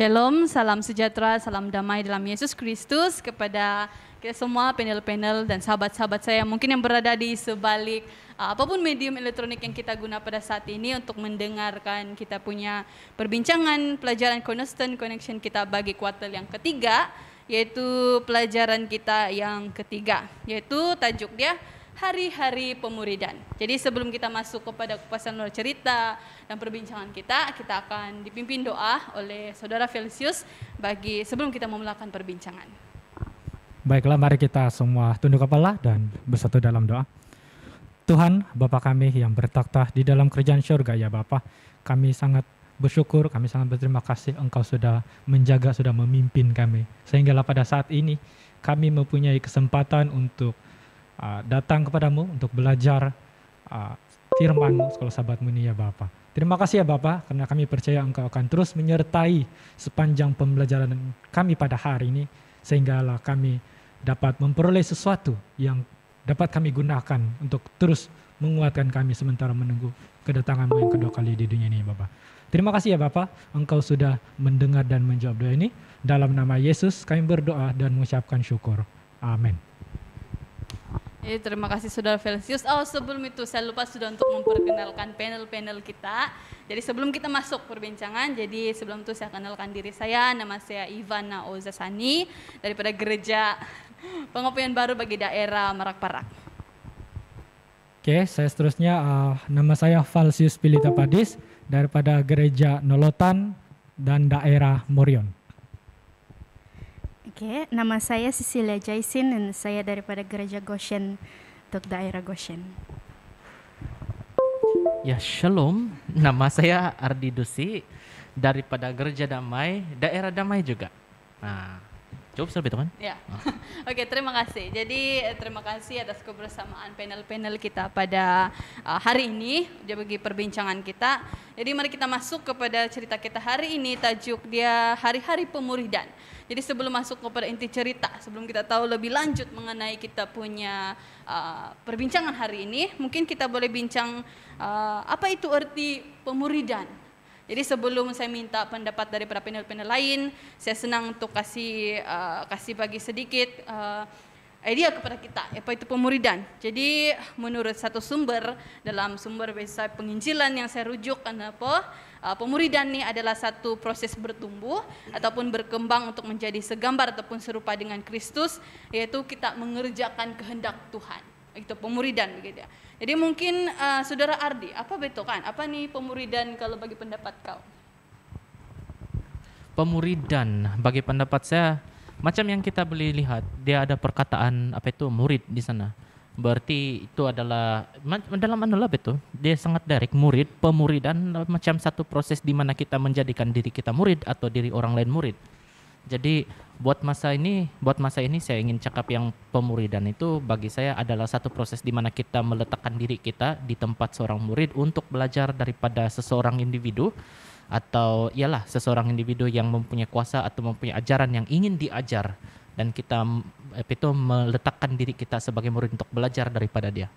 Shalom, salam sejahtera, salam damai dalam Yesus Kristus kepada kita semua panel-panel dan sahabat-sahabat saya mungkin yang berada di sebalik apapun medium elektronik yang kita guna pada saat ini untuk mendengarkan kita punya perbincangan pelajaran Cornerstone Connection kita bagi kuartal yang ketiga, yaitu pelajaran kita yang ketiga, yaitu tajuk dia hari-hari pemuridan. Jadi sebelum kita masuk kepada kupasan luar cerita dan perbincangan kita akan dipimpin doa oleh Saudara Felsius bagi sebelum kita memulakan perbincangan. Baiklah, mari kita semua tunduk kepala dan bersatu dalam doa. Tuhan, Bapa kami yang bertakhta di dalam kerajaan syurga, ya Bapa, kami sangat bersyukur, kami sangat berterima kasih Engkau sudah menjaga, sudah memimpin kami. Sehinggalah pada saat ini kami mempunyai kesempatan untuk datang kepadamu untuk belajar firman-Mu, sekolah sahabat-Mu ini ya Bapa. Terima kasih ya Bapa, karena kami percaya Engkau akan terus menyertai sepanjang pembelajaran kami pada hari ini, sehinggalah kami dapat memperoleh sesuatu yang dapat kami gunakan untuk terus menguatkan kami sementara menunggu kedatangan-Mu yang kedua kali di dunia ini Bapa. Terima kasih ya Bapa, Engkau sudah mendengar dan menjawab doa ini. Dalam nama Yesus kami berdoa dan mengucapkan syukur. Amin. Terima kasih Saudara Felsius. Sebelum itu saya lupa sudah untuk memperkenalkan panel-panel kita. Jadi sebelum kita masuk perbincangan, jadi sebelum itu saya kenalkan diri saya. Nama saya Ivana Ozasani daripada Gereja Pengopian Baru bagi daerah Merak-Parak. Oke, saya seterusnya nama saya Falsius Pilita Padis daripada Gereja Nolotan dan daerah Morion. Oke, nama saya Cecilia Jaisin dan saya daripada Gereja Goshen untuk daerah Goshen. Ya, Shalom. Nama saya Ardi Dusi daripada Gereja Damai, daerah Damai juga. Nah, cukup sampai teman. Ya. Oke, terima kasih. Jadi terima kasih atas kebersamaan panel-panel kita pada hari ini bagi perbincangan kita. Jadi mari kita masuk kepada cerita kita hari ini, tajuk dia hari-hari pemuridan. Jadi sebelum masuk kepada inti cerita, sebelum kita tahu lebih lanjut mengenai kita punya perbincangan hari ini, mungkin kita boleh bincang apa itu arti pemuridan. Jadi sebelum saya minta pendapat dari para panel-panel lain, saya senang untuk kasih bagi sedikit idea kepada kita, apa itu pemuridan. Jadi menurut satu sumber, dalam sumber website penginjilan yang saya rujuk, pemuridan ini adalah satu proses bertumbuh ataupun berkembang untuk menjadi segambar ataupun serupa dengan Kristus, yaitu kita mengerjakan kehendak Tuhan. Itu pemuridan begitu ya. Jadi mungkin Saudara Ardi, apa betul kan? Apa nih pemuridan kalau bagi pendapat kau? Pemuridan bagi pendapat saya macam yang kita boleh lihat, dia ada perkataan apa itu murid di sana. Berarti itu adalah dalam betul. Dia sangat direct, murid, pemuridan macam satu proses di mana kita menjadikan diri kita murid atau diri orang lain murid. Jadi buat masa ini saya ingin cakap yang pemuridan itu bagi saya adalah satu proses di mana kita meletakkan diri kita di tempat seorang murid untuk belajar daripada seseorang individu atau ialah seseorang individu yang mempunyai kuasa atau mempunyai ajaran yang ingin diajar, dan kita itu meletakkan diri kita sebagai murid untuk belajar daripada dia.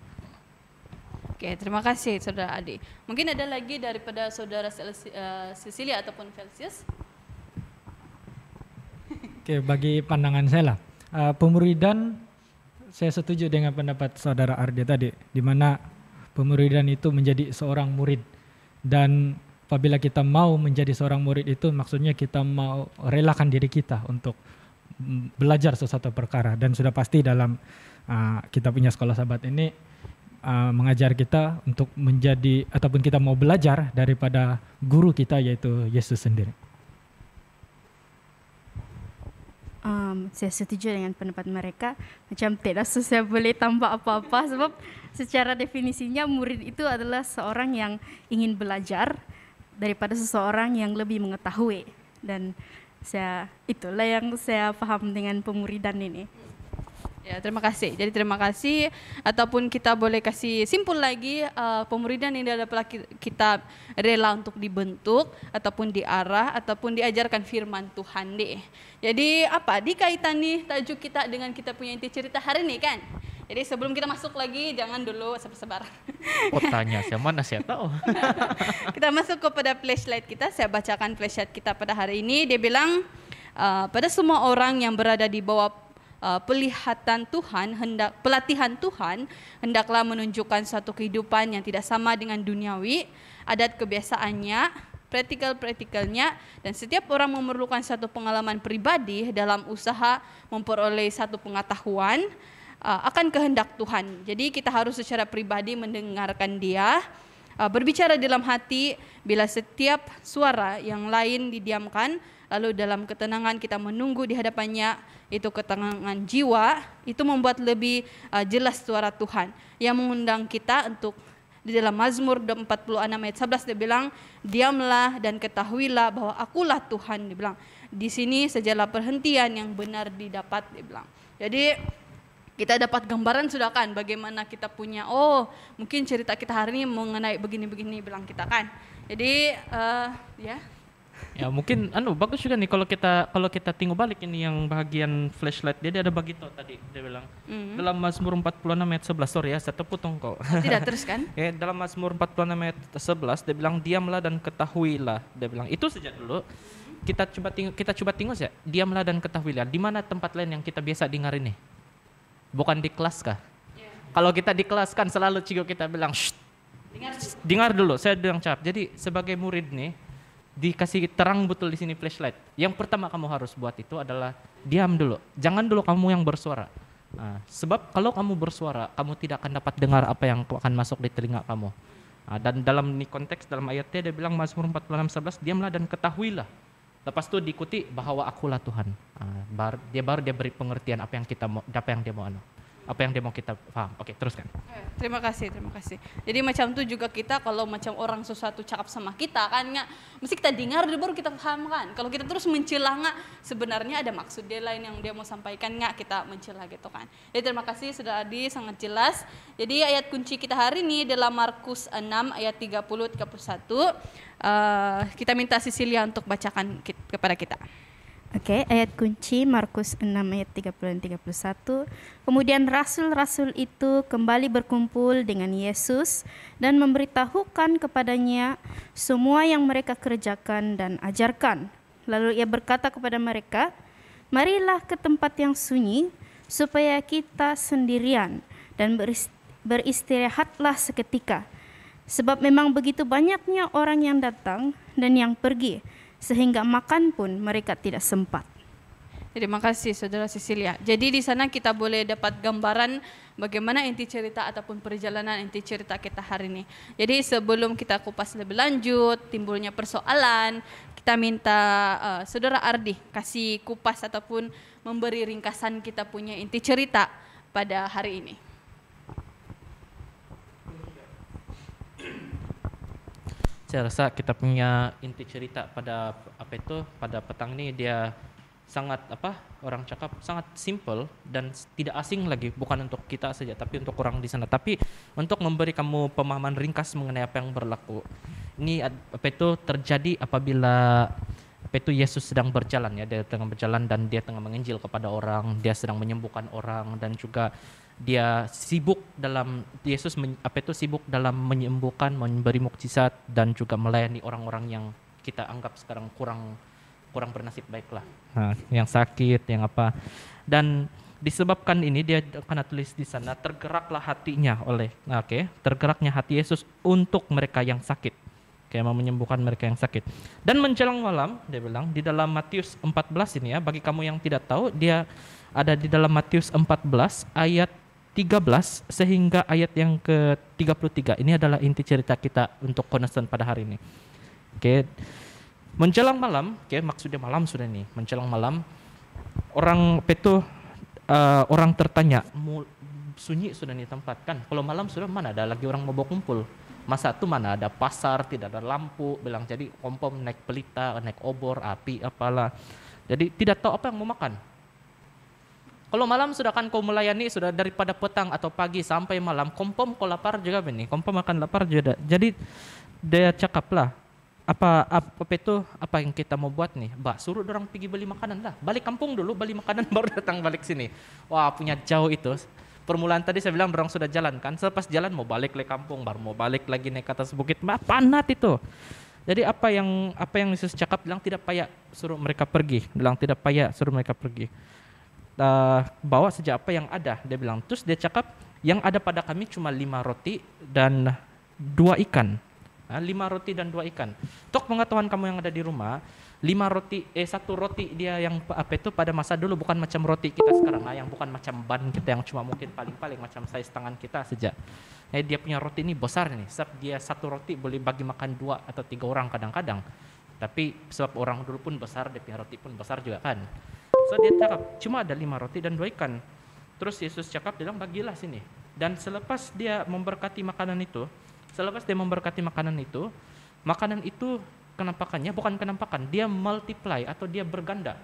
Oke, terima kasih Saudara Adi. Mungkin ada lagi daripada Saudara Cecilia ataupun Felsius? Oke, bagi pandangan saya lah, pemuridan saya setuju dengan pendapat Saudara Ardi tadi, di mana pemuridan itu menjadi seorang murid. Dan apabila kita mau menjadi seorang murid itu maksudnya kita mau relakan diri kita untuk belajar sesuatu perkara. Dan sudah pasti dalam kita punya sekolah sahabat ini mengajar kita untuk menjadi ataupun kita mau belajar daripada guru kita yaitu Yesus sendiri. Saya setuju dengan pendapat mereka. Macam tidak saya boleh tambah apa-apa sebab secara definisinya murid itu adalah seorang yang ingin belajar daripada seseorang yang lebih mengetahui. Dan itulah yang saya paham dengan pemuridan ini. Ya, terima kasih. Jadi terima kasih, ataupun kita boleh kasih simpul lagi, pemuridan ini adalah kita rela untuk dibentuk ataupun diarah ataupun diajarkan firman Tuhan deh. Jadi apa dikaitan nih tajuk kita dengan kita punya inti cerita hari ini kan? Jadi sebelum kita masuk lagi, jangan dulu sebar-sebar. Oh tanya, saya mana saya tahu. Kita masuk kepada flashlight kita. Saya bacakan flashlight kita pada hari ini. Dia bilang, pada semua orang yang berada di bawah pelatihan Tuhan, hendaklah menunjukkan suatu kehidupan yang tidak sama dengan duniawi, adat kebiasaannya, praktikal-praktikalnya, dan setiap orang memerlukan satu pengalaman pribadi dalam usaha memperoleh satu pengetahuan akan kehendak Tuhan. Jadi kita harus secara pribadi mendengarkan Dia, berbicara dalam hati. Bila setiap suara yang lain didiamkan, lalu dalam ketenangan kita menunggu di hadapannya, itu ketenangan jiwa, itu membuat lebih jelas suara Tuhan yang mengundang kita untuk, di dalam Mazmur 46 ayat 11 dia bilang, diamlah dan ketahuilah bahwa akulah Tuhan. Dia bilang, di sini sajalah perhentian yang benar didapat, dia bilang. Jadi kita dapat gambaran sudah kan bagaimana kita punya, mungkin cerita kita hari ini mengenai begini-begini bilang kita kan. Jadi Ya mungkin bagus juga nih kalau kita tengok balik ini yang bagian flashlight dia ada begitu tadi dia bilang. Dalam Mazmur 46 ayat 11, sorry ya saya terpotong kok. Tidak terus kan? Ya, dalam Mazmur 46 ayat 11 dia bilang diamlah dan ketahuilah. Dia bilang itu saja dulu. Kita coba tengok ya, diamlah dan ketahuilah. Di mana tempat lain yang kita biasa dengar ini? Bukan di kelas kah? Yeah. Kalau kita di kelas kan selalu cigo kita bilang, dengar dulu. Saya bilang cap. Jadi sebagai murid nih, dikasih terang betul di sini flashlight. Yang pertama kamu harus buat itu adalah diam dulu. Jangan dulu kamu yang bersuara. Sebab kalau kamu bersuara, kamu tidak akan dapat dengar apa yang akan masuk di telinga kamu. Dan dalam ini konteks dalam ayatnya dia bilang Mazmur 46:11, diamlah dan ketahuilah. Lepas itu diikuti bahwa akulah Tuhan. Baru dia beri pengertian apa yang dia mau kita paham. Oke, teruskan. Terima kasih. Jadi macam itu juga kita kalau macam orang sesuatu cakap sama kita kan nggak, mesti kita dengar baru kita paham kan. Kalau kita terus mencela nggak, sebenarnya ada maksud dia lain yang dia mau sampaikan nggak, kita mencela gitu kan. Jadi terima kasih sudah sangat jelas. Jadi ayat kunci kita hari ini dalam Markus 6 ayat 30-31. Kita minta Cecilia untuk bacakan kepada kita. Oke, ayat kunci Markus 6 ayat 30 dan 31. Kemudian rasul-rasul itu kembali berkumpul dengan Yesus dan memberitahukan kepadanya semua yang mereka kerjakan dan ajarkan. Lalu ia berkata kepada mereka, marilah ke tempat yang sunyi supaya kita sendirian dan beristirahatlah seketika. Sebab memang begitu banyaknya orang yang datang dan yang pergi, sehingga makan pun mereka tidak sempat. Terima kasih Saudara Cecilia. Jadi di sana kita boleh dapat gambaran bagaimana inti cerita ataupun perjalanan inti cerita kita hari ini. Jadi sebelum kita kupas lebih lanjut, timbulnya persoalan, kita minta Saudara Ardi kasih kupas ataupun memberi ringkasan kita punya inti cerita pada hari ini. Saya rasa kita punya inti cerita pada pada petang ini dia sangat orang cakap sangat simple dan tidak asing lagi, bukan untuk kita saja tapi untuk orang di sana, tapi untuk memberi kamu pemahaman ringkas mengenai apa yang berlaku. Ini terjadi apabila Yesus sedang berjalan ya, dia tengah berjalan dan dia tengah menginjil kepada orang, dia sedang menyembuhkan orang dan juga dia sibuk dalam sibuk dalam menyembuhkan, memberi mukjizat dan juga melayani orang-orang yang kita anggap sekarang kurang bernasib baiklah. Yang sakit, yang apa. Dan disebabkan ini dia akan tulis di sana tergeraklah hatinya tergeraknya hati Yesus untuk mereka yang sakit. Mau menyembuhkan mereka yang sakit. Dan menjelang malam, dia bilang di dalam Matius 14 ini ya, bagi kamu yang tidak tahu, dia ada di dalam Matius 14 ayat 13 sehingga ayat yang ke-33. Ini adalah inti cerita kita untuk Cornerstone pada hari ini. Menjelang malam, maksudnya malam sudah nih. Menjelang malam, orang tertanya, sunyi sudah nih tempat kan? Kalau malam sudah mana ada lagi orang mau kumpul? Masa itu mana ada pasar, tidak ada lampu, bilang jadi kompom naik pelita, naik obor, api, apalah. Jadi tidak tahu apa yang mau makan. Kalau malam sudah kan kau melayani, sudah daripada petang atau pagi sampai malam, kompom kau lapar juga nih, kompom akan lapar juga. Jadi dia cakaplah, apa yang kita mau buat nih? Suruh orang pergi beli makanan lah. Balik kampung dulu, beli makanan baru datang balik sini. Wah punya jauh itu. Permulaan tadi saya bilang orang sudah jalan kan, selepas jalan mau balik ke kampung, baru mau balik lagi naik ke atas bukit, panat itu. Jadi apa yang Yesus cakap, bilang tidak payah suruh mereka pergi, bilang tidak payah suruh mereka pergi. Bawa saja apa yang ada, dia bilang. Terus dia cakap, yang ada pada kami cuma 5 roti dan 2 ikan. 5 roti dan 2 ikan. Untuk pengetahuan kamu yang ada di rumah, 1 roti dia yang pada masa dulu bukan macam roti kita sekarang, yang bukan macam ban kita yang cuma mungkin paling macam size tangan kita saja. Dia punya roti ini besar nih, sebab dia 1 roti boleh bagi makan 2 atau 3 orang kadang-kadang. Tapi sebab orang dulu pun besar, dia punya roti pun besar juga kan. So dia cakap cuma ada 5 roti dan 2 ikan. Terus Yesus cakap, dia bilang bagilah sini. Dan selepas dia memberkati makanan itu, makanan itu kenampakannya bukan kenampakan, dia multiply atau dia berganda.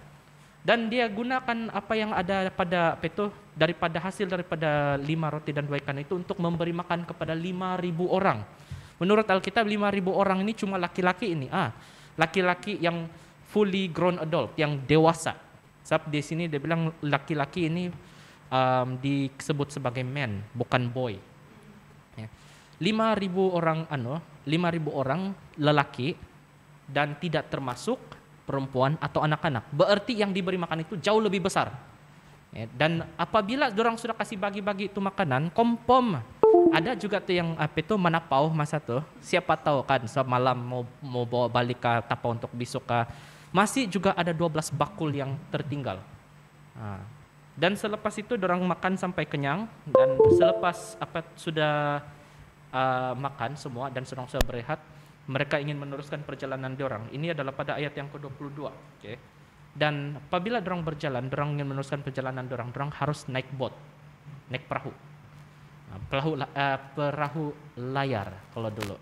Dan dia gunakan apa yang ada pada daripada hasil daripada 5 roti dan 2 ikan itu untuk memberi makan kepada 5.000 orang. Menurut Alkitab 5.000 orang ini cuma laki-laki ini. Laki-laki yang fully grown adult, yang dewasa. Sebab di sini dia bilang laki-laki ini disebut sebagai man, bukan boy. 5.000 orang lelaki dan tidak termasuk perempuan atau anak-anak. Berarti yang diberi makan itu jauh lebih besar. Dan apabila dorang sudah kasih bagi-bagi itu makanan, kompom ada juga tuh yang menapau masa tuh. Siapa tahu kan semalam mau bawa balik ke tapau untuk besok masih juga ada 12 bakul yang tertinggal. Dan selepas itu dorang makan sampai kenyang, dan selepas sudah makan semua dan sedang berehat, mereka ingin meneruskan perjalanan dorang. Ini adalah pada ayat yang ke-22. Okay. Dan apabila dorang berjalan, dorang ingin meneruskan perjalanan dorang harus naik perahu. Perahu layar kalau dulu.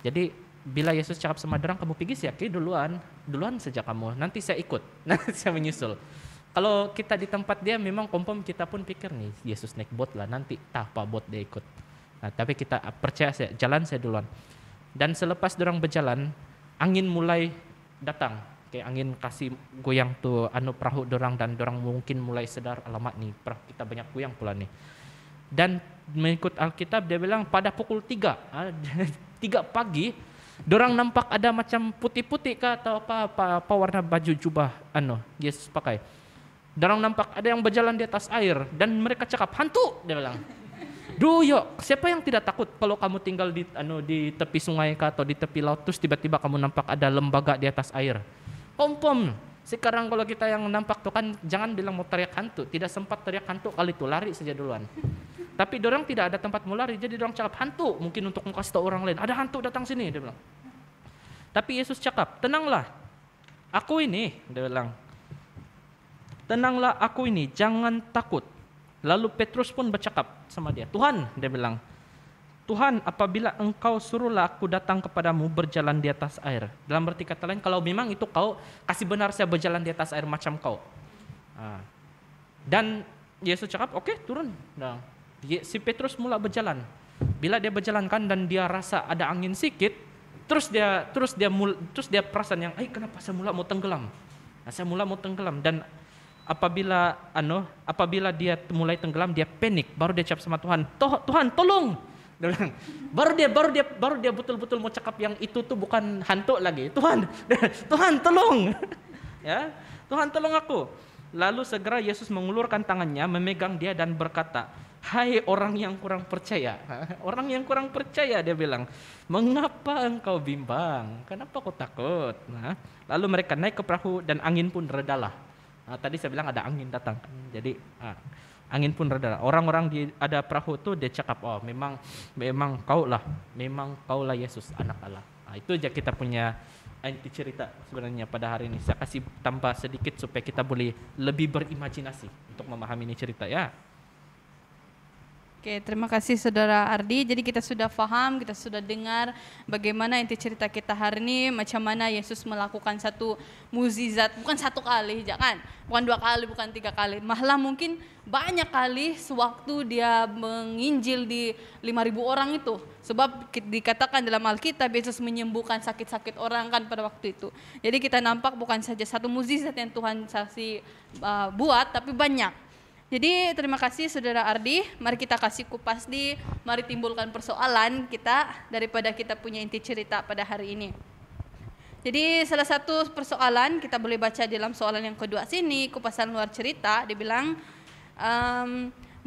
Jadi bila Yesus cakap sama dorang, kamu pergi sih, duluan saja kamu, nanti saya ikut, nanti saya menyusul. Kalau kita di tempat dia, memang kompom kita pun pikir nih, Yesus naik bot lah, nanti apa bot dia ikut. Tapi kita percaya saya, jalan saya duluan. Dan selepas dorang berjalan, angin mulai datang. Kayak angin kasih goyang tuh perahu dorang, dan dorang mungkin mulai sadar, alamak nih perahu kita banyak goyang pula nih. Dan mengikut Alkitab dia bilang pada pukul 3 pagi, dorang nampak ada macam putih-putih atau apa warna baju jubah Yesus pakai. Dorang nampak ada yang berjalan di atas air, dan mereka cakap, hantu, dia bilang. Yuk, siapa yang tidak takut kalau kamu tinggal di tepi sungai atau di tepi laut, terus tiba-tiba kamu nampak ada lembaga di atas air. Kompom, sekarang kalau kita yang nampak tuh kan, jangan bilang mau teriak hantu, tidak sempat teriak hantu kali itu, lari saja duluan. Tapi dorang tidak ada tempat mau lari, jadi dorang cakap hantu, mungkin untuk kasih tahu orang lain, ada hantu datang sini, dia bilang. Tapi Yesus cakap, tenanglah, aku ini, dia bilang. Tenanglah, aku ini, jangan takut. Lalu Petrus pun bercakap sama dia, Tuhan, dia bilang, Tuhan, apabila engkau suruhlah aku datang kepadamu berjalan di atas air. Dalam arti kata lain, kalau memang itu kau, kasih benar saya berjalan di atas air macam kau. Dan Yesus cakap, oke, turun. Nah, si Petrus mula berjalan. Bila dia berjalan kan, dan dia rasa ada angin sedikit, terus dia perasan yang, kenapa saya mula mau tenggelam? Saya mula mau tenggelam. Dan apabila dia mulai tenggelam, dia panik, baru dia cakap sama Tuhan, Tuhan tolong. Dia bilang, baru dia betul-betul mau cakap yang itu tuh bukan hantu lagi. Tuhan tolong. Ya, Tuhan tolong aku. Lalu segera Yesus mengulurkan tangannya, memegang dia dan berkata, hai orang yang kurang percaya. Orang yang kurang percaya, dia bilang, mengapa engkau bimbang? Kenapa kau takut? Lalu mereka naik ke perahu dan angin pun redalah. Tadi saya bilang ada angin datang, jadi angin pun reda. Orang-orang ada perahu tuh dia cakap, oh memang kaulah Yesus anak Allah. Itu aja kita punya inti cerita sebenarnya pada hari ini. Saya kasih tambah sedikit supaya kita boleh lebih berimajinasi untuk memahami ini cerita ya. Oke, terima kasih Saudara Ardi. Jadi kita sudah paham, kita sudah dengar bagaimana inti cerita kita hari ini, macam mana Yesus melakukan satu mukjizat, bukan satu kali, bukan 2 kali, bukan 3 kali, malah mungkin banyak kali sewaktu dia menginjil di 5.000 orang itu. Sebab dikatakan dalam Alkitab Yesus menyembuhkan sakit-sakit orang kan pada waktu itu. Jadi kita nampak bukan saja satu mukjizat yang Tuhan buat, tapi banyak. Jadi terima kasih Saudara Ardi. Mari kita kasih kupas mari timbulkan persoalan kita daripada kita punya inti cerita pada hari ini. Jadi salah satu persoalan kita boleh baca dalam soalan yang kedua sini, kupasan luar cerita, dibilang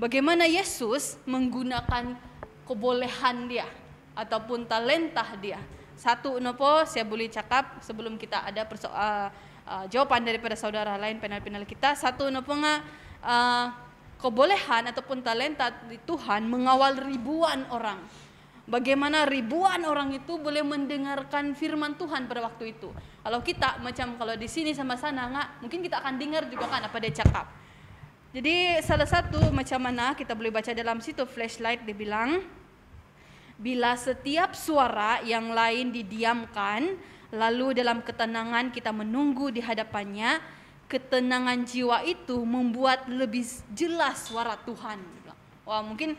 bagaimana Yesus menggunakan kebolehan dia ataupun talenta dia. Satu nopo saya boleh cakap sebelum kita ada jawaban daripada saudara lain panel-panel kita. Satu nopo kebolehan ataupun talenta di Tuhan mengawal ribuan orang. Bagaimana ribuan orang itu boleh mendengarkan firman Tuhan pada waktu itu. Kalau kita macam kalau di sini sama sana mungkin kita akan dengar juga kan apa dia cakap. Jadi salah satu macam mana kita boleh baca dalam situ flashlight dia bilang, bila setiap suara yang lain didiamkan, lalu dalam ketenangan kita menunggu di hadapannya, ketenangan jiwa itu membuat lebih jelas suara Tuhan. Wah, mungkin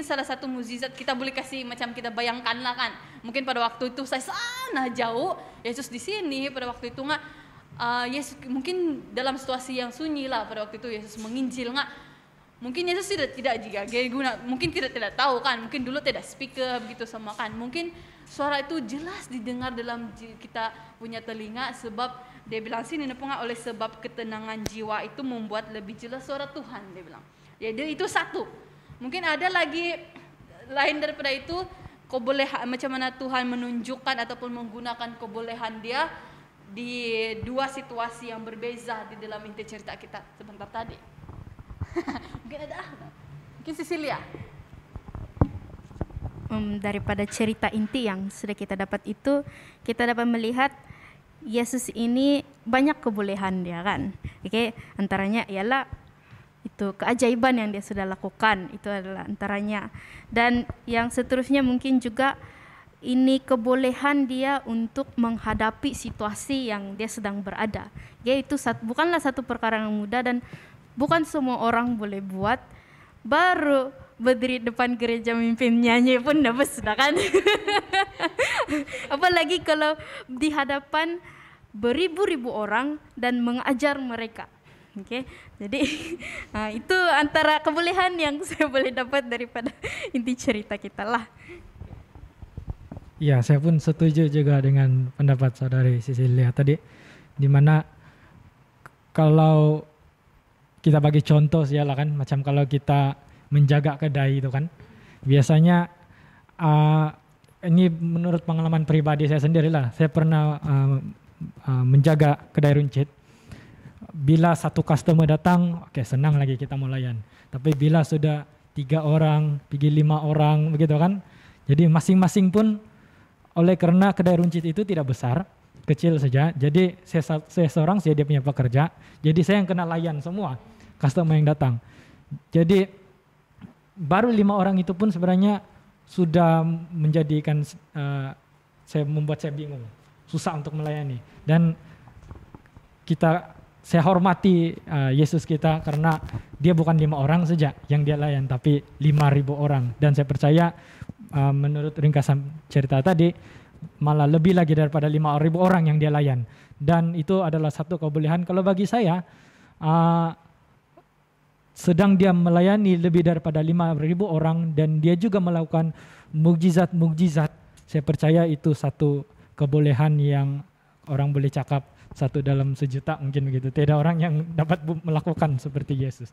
salah satu mukjizat kita boleh kasih macam kita bayangkan lah kan. Mungkin pada waktu itu saya sana jauh, Yesus di sini pada waktu itu Yesus mungkin dalam situasi yang sunyi lah pada waktu itu Yesus menginjil mungkin Yesus tidak juga guna, mungkin tidak tahu kan, mungkin dulu tidak speaker begitu sama kan, mungkin suara itu jelas didengar dalam kita punya telinga sebab dia bilang sini oleh sebab ketenangan jiwa itu membuat lebih jelas suara Tuhan dia bilang. Jadi itu satu. Mungkin ada lagi lain daripada itu kebolehan macam mana Tuhan menunjukkan ataupun menggunakan kebolehan dia di dua situasi yang berbeza di dalam inti cerita kita sebentar tadi. Mungkin ada mungkin Cecilia. Daripada cerita inti yang sudah kita dapat itu, kita dapat melihat Yesus ini banyak kebolehan dia kan. Oke, antaranya ialah itu keajaiban yang dia sudah lakukan, itu adalah antaranya. Dan yang seterusnya mungkin juga ini kebolehan dia untuk menghadapi situasi yang dia sedang berada. Yaitu bukanlah satu perkara yang mudah dan bukan semua orang boleh buat. Baru berdiri depan gereja mimpin nyanyi pun dah sudah kan. Apalagi kalau di hadapan beribu-ribu orang dan mengajar mereka. Oke, jadi itu antara kebolehan yang saya boleh dapat daripada inti cerita kita lah. Ya, saya pun setuju juga dengan pendapat saudari Cecilia tadi, di mana kalau kita bagi contoh sih lah kan, macam kalau kita menjaga kedai itu kan, biasanya ini menurut pengalaman pribadi saya sendiri lah, saya pernah menjaga kedai runcit. Bila satu customer datang, oke, senang lagi kita mau layan. Tapi bila sudah 3 orang, pergi 5 orang begitu kan, jadi masing-masing pun oleh karena kedai runcit itu tidak besar, kecil saja. Jadi saya seorang dia punya pekerja. Jadi saya yang kena layan semua customer yang datang. Jadi baru 5 orang itu pun sebenarnya sudah menjadikan membuat saya bingung, susah untuk melayani. Dan saya hormati Yesus kita karena dia bukan 5 orang saja yang dia layan, tapi 5.000 orang. Dan saya percaya menurut ringkasan cerita tadi, malah lebih lagi daripada 5.000 orang yang dia layan. Dan itu adalah satu kebolehan. Kalau bagi saya, sedang dia melayani lebih daripada 5.000 orang dan dia juga melakukan mukjizat-mukjizat, saya percaya itu satu kebolehan yang orang boleh cakap satu dalam sejuta mungkin begitu. Tidak orang yang dapat melakukan seperti Yesus.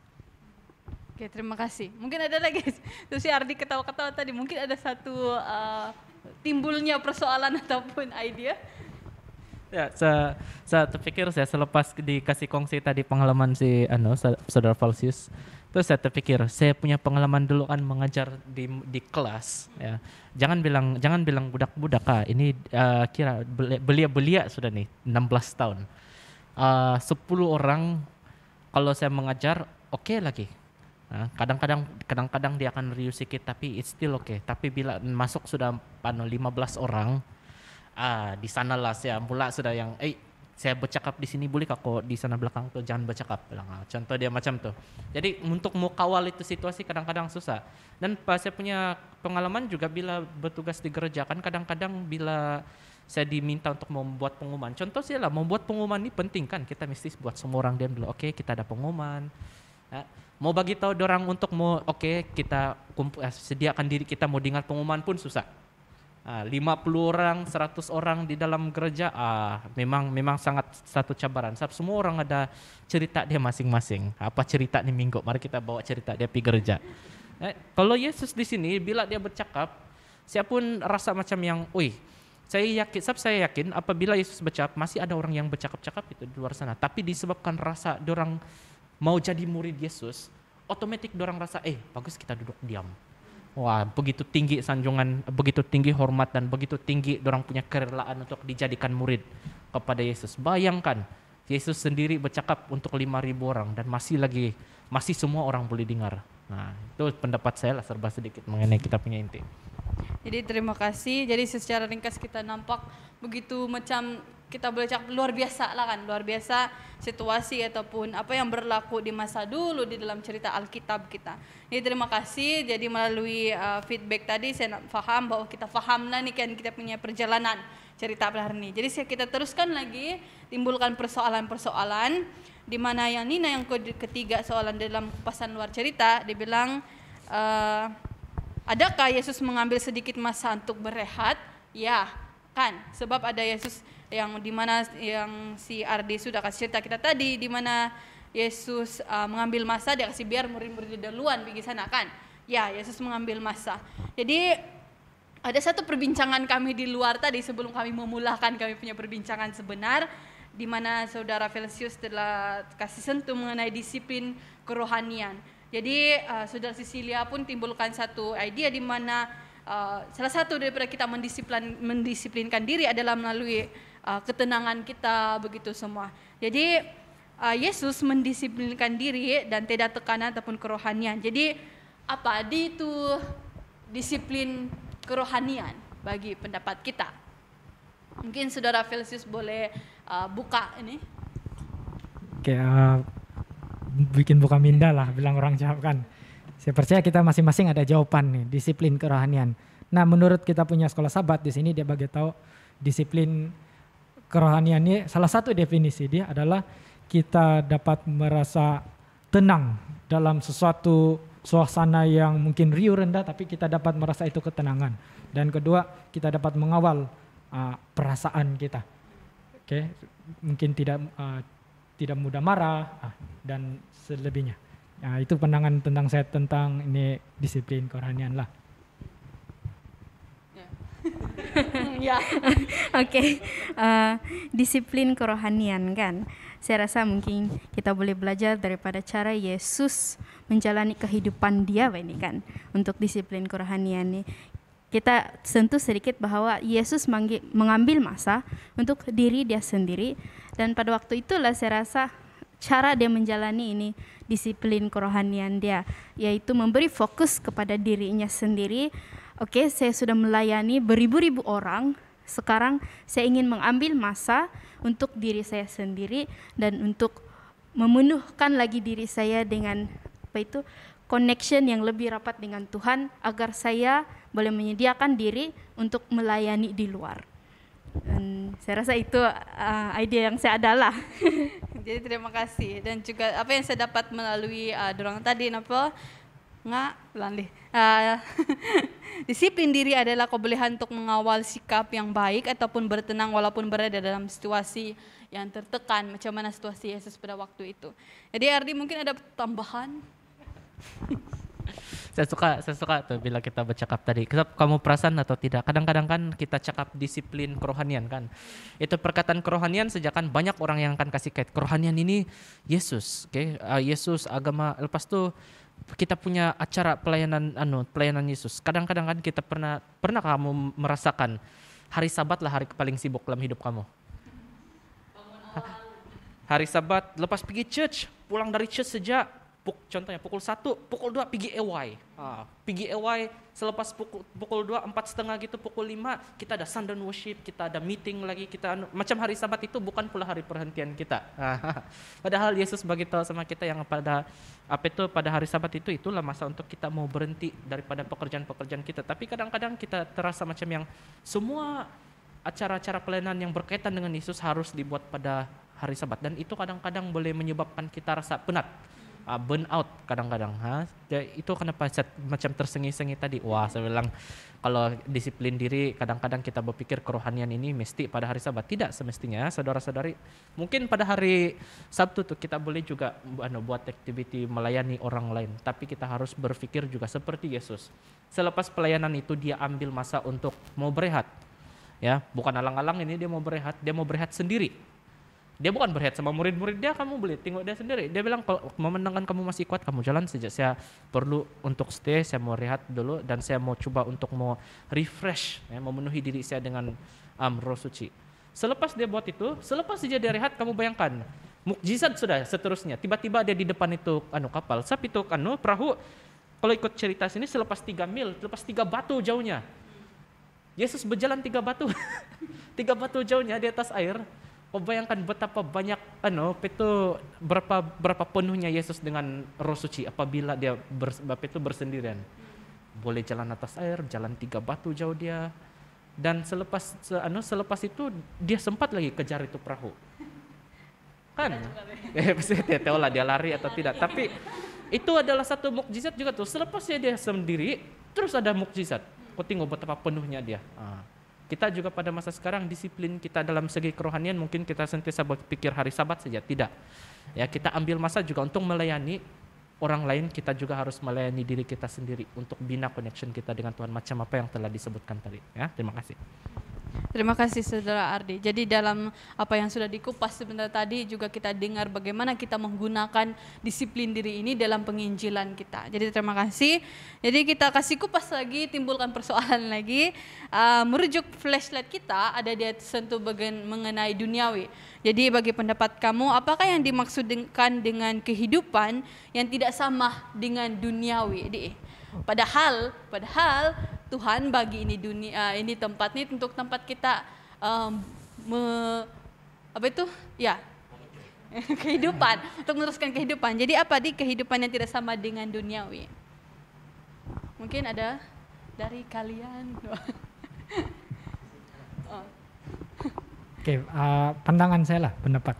Oke, terima kasih. Mungkin ada lagi, terus si Ardi ketawa-ketawa tadi, mungkin ada satu timbulnya persoalan ataupun ide. Ya, saya terpikir saya selepas dikasih kongsi tadi pengalaman si Saudara Falsius, terus saya terpikir saya punya pengalaman dulu kan mengajar di kelas ya. Jangan bilang budak-budak ini kira belia-belia sudah nih 16 tahun. 10 orang kalau saya mengajar oke lagi. Nah, kadang-kadang dia akan review sedikit tapi it's still okay. Tapi bila masuk sudah 15 orang, di sanalah saya mula sudah yang saya bercakap di sini boleh kok di sana belakang tuh jangan bercakap. Contoh dia macam tuh. Jadi untuk mau kawal itu situasi kadang-kadang susah. Dan pas saya punya pengalaman juga bila bertugas di gereja kan kadang-kadang bila saya diminta untuk membuat pengumuman. Contoh sih lah membuat pengumuman ini penting kan, kita mesti buat semua orang diam dulu. Oke, kita ada pengumuman. Nah, Mau bagi tahu dorang untuk mau kita sediakan diri kita mau dengar pengumuman pun susah. 50 orang, 100 orang di dalam gereja, memang sangat satu cabaran. Sebab semua orang ada cerita dia masing-masing. Apa cerita nih minggu? Mari kita bawa cerita dia pergi gereja. Kalau Yesus di sini bila dia bercakap, siapapun rasa macam yang, saya yakin apabila Yesus bercakap masih ada orang yang bercakap-cakap itu di luar sana. Tapi disebabkan rasa dorang mau jadi murid Yesus, otomatis dorang rasa, bagus kita duduk diam. Wah, begitu tinggi sanjungan, begitu tinggi hormat dan begitu tinggi dorang punya kerelaan untuk dijadikan murid kepada Yesus. Bayangkan, Yesus sendiri bercakap untuk 5.000 orang dan masih semua orang boleh dengar. Nah, itu pendapat saya lah serba sedikit mengenai kita punya inti. Jadi terima kasih. Jadi secara ringkas kita nampak begitu macam kita boleh cakap luar biasa lah kan, luar biasa situasi ataupun apa yang berlaku di masa dulu di dalam cerita Alkitab kita. Jadi terima kasih. Jadi melalui feedback tadi saya faham bahwa kita faham lah nih kan kita punya perjalanan cerita pada hari ini. Jadi kita teruskan lagi timbulkan persoalan-persoalan di mana yang Nina yang ketiga soalan dalam kupasan luar cerita dia bilang adakah Yesus mengambil sedikit masa untuk berehat? Ya, kan? Sebab ada Yesus yang di mana yang si Ardi sudah kasih cerita kita tadi di mana Yesus mengambil masa dia kasih biar murid-murid duluan pergi sana kan. Ya, Yesus mengambil masa. Jadi ada satu perbincangan kami di luar tadi sebelum kami memulakan kami punya perbincangan sebenar di mana saudara Felicius telah kasih sentuh mengenai disiplin kerohanian. Jadi saudara Cecilia pun timbulkan satu idea di mana salah satu daripada kita mendisiplinkan diri adalah melalui ketenangan kita begitu semua. Jadi Yesus mendisiplinkan diri dan tidak tekanan ataupun kerohanian. Jadi apa itu disiplin kerohanian bagi pendapat kita? Mungkin saudara Felicius boleh buka ini. Oke, bikin buka minda lah bilang orang jawab kan. Saya percaya kita masing-masing ada jawaban nih disiplin kerohanian. Nah, menurut kita punya sekolah Sabat di sini dia bagi tahu disiplin kerohanian ini salah satu definisi dia adalah kita dapat merasa tenang dalam sesuatu suasana yang mungkin riuh rendah tapi kita dapat merasa itu ketenangan. Dan kedua, kita dapat mengawal perasaan kita. Oke, mungkin tidak mudah marah dan selebihnya. Nah, itu pandangan tentang saya tentang ini disiplin kerohanian lah. Ya. Oke, disiplin kerohanian kan. Saya rasa mungkin kita boleh belajar daripada cara Yesus menjalani kehidupan dia ini kan untuk disiplin kerohanian ini. Kita sentuh sedikit bahwa Yesus mengambil masa untuk diri dia sendiri dan pada waktu itulah saya rasa cara dia menjalani ini disiplin kerohanian dia yaitu memberi fokus kepada dirinya sendiri. Oke, saya sudah melayani beribu-ribu orang. Sekarang saya ingin mengambil masa untuk diri saya sendiri dan untuk memenuhkan lagi diri saya dengan connection yang lebih rapat dengan Tuhan agar saya boleh menyediakan diri untuk melayani di luar. Dan saya rasa itu ide yang saya adalah. Jadi terima kasih dan juga apa yang saya dapat melalui dorong tadi disiplin diri adalah kebolehan untuk mengawal sikap yang baik ataupun bertenang walaupun berada dalam situasi yang tertekan macam mana situasi Yesus pada waktu itu. Jadi Ardi mungkin ada tambahan? Saya suka tuh bila kita bercakap tadi. Kamu perasan atau tidak? Kadang-kadang kan kita cakap disiplin kerohanian kan. Itu perkataan kerohanian sejak kan banyak orang yang akan kasih kait kerohanian ini Yesus, Yesus agama. Lepas tu kita punya acara pelayanan Yesus. Kadang-kadang kan kita pernah kamu merasakan hari Sabat lah hari paling sibuk dalam hidup kamu. Hari Sabat lepas pergi church, pulang dari church sejak contohnya pukul 1, pukul 2 pergi EY. Pergi EY selepas pukul 2, 4:30 gitu, pukul 5 kita ada Sunday worship, kita ada meeting lagi, kita macam hari Sabat itu bukan pula hari perhentian kita. Padahal Yesus bagi tahu sama kita yang pada hari Sabat itulah masa untuk kita mau berhenti daripada pekerjaan-pekerjaan kita. Tapi kadang-kadang kita terasa macam yang semua acara-acara pelayanan yang berkaitan dengan Yesus harus dibuat pada hari Sabat dan itu kadang-kadang boleh menyebabkan kita rasa penat. burn out kadang-kadang. Itu kenapa saya macam tersengi-sengi tadi. Wah, saya bilang kalau disiplin diri kadang-kadang kita berpikir kerohanian ini mesti pada hari Sabat. Tidak semestinya, saudara-saudari. Mungkin pada hari Sabtu tuh kita boleh juga buat aktiviti melayani orang lain, tapi kita harus berpikir juga seperti Yesus. Selepas pelayanan itu dia ambil masa untuk mau berehat. Ya, bukan alang-alang ini dia mau berehat sendiri. Dia bukan berehat sama murid-murid dia, kamu boleh tengok dia sendiri. Dia bilang kalau memandangkan kamu masih kuat, kamu jalan saja. Saya perlu untuk stay, saya mau rehat dulu dan saya mau coba untuk mau refresh, ya, memenuhi diri saya dengan Roh Suci. Selepas dia buat itu, selepas saja dia rehat, kamu bayangkan mukjizat sudah seterusnya. Tiba-tiba dia di depan itu kapal. Sap itu perahu. Kalau ikut cerita sini selepas 3 mil, selepas 3 batu jauhnya. Yesus berjalan 3 batu. 3 batu jauhnya di atas air. Oh, bayangkan betapa banyak berapa penuhnya Yesus dengan Roh Suci apabila dia bersendirian. Boleh jalan atas air, jalan 3 batu jauh dia. Dan selepas itu dia sempat lagi kejar itu perahu. Kan? Pasti dia tahu lah dia lari atau tidak. Tapi itu adalah satu mukjizat juga tuh. Selepas dia sendiri, terus ada mukjizat. Kau tengok betapa penuhnya dia. Kita juga pada masa sekarang disiplin kita dalam segi kerohanian mungkin kita sentiasa berpikir hari Sabat saja, tidak. Ya, kita ambil masa juga untuk melayani orang lain, kita juga harus melayani diri kita sendiri untuk bina connection kita dengan Tuhan macam apa yang telah disebutkan tadi. Ya, terima kasih. Terima kasih Saudara Ardi. Jadi dalam apa yang sudah dikupas sebentar tadi juga kita dengar bagaimana kita menggunakan disiplin diri ini dalam penginjilan kita. Jadi terima kasih. Jadi kita kasih kupas lagi, timbulkan persoalan lagi. Merujuk flashlight kita ada di sentuh bagian mengenai duniawi. Jadi bagi pendapat kamu, apakah yang dimaksudkan dengan kehidupan yang tidak sama dengan duniawi? Padahal Tuhan bagi ini dunia, ini tempat ini untuk tempat kita kehidupan, untuk meneruskan kehidupan. Jadi apa kehidupan yang tidak sama dengan duniawi? Mungkin ada dari kalian. Oke, pandangan saya lah, pendapat.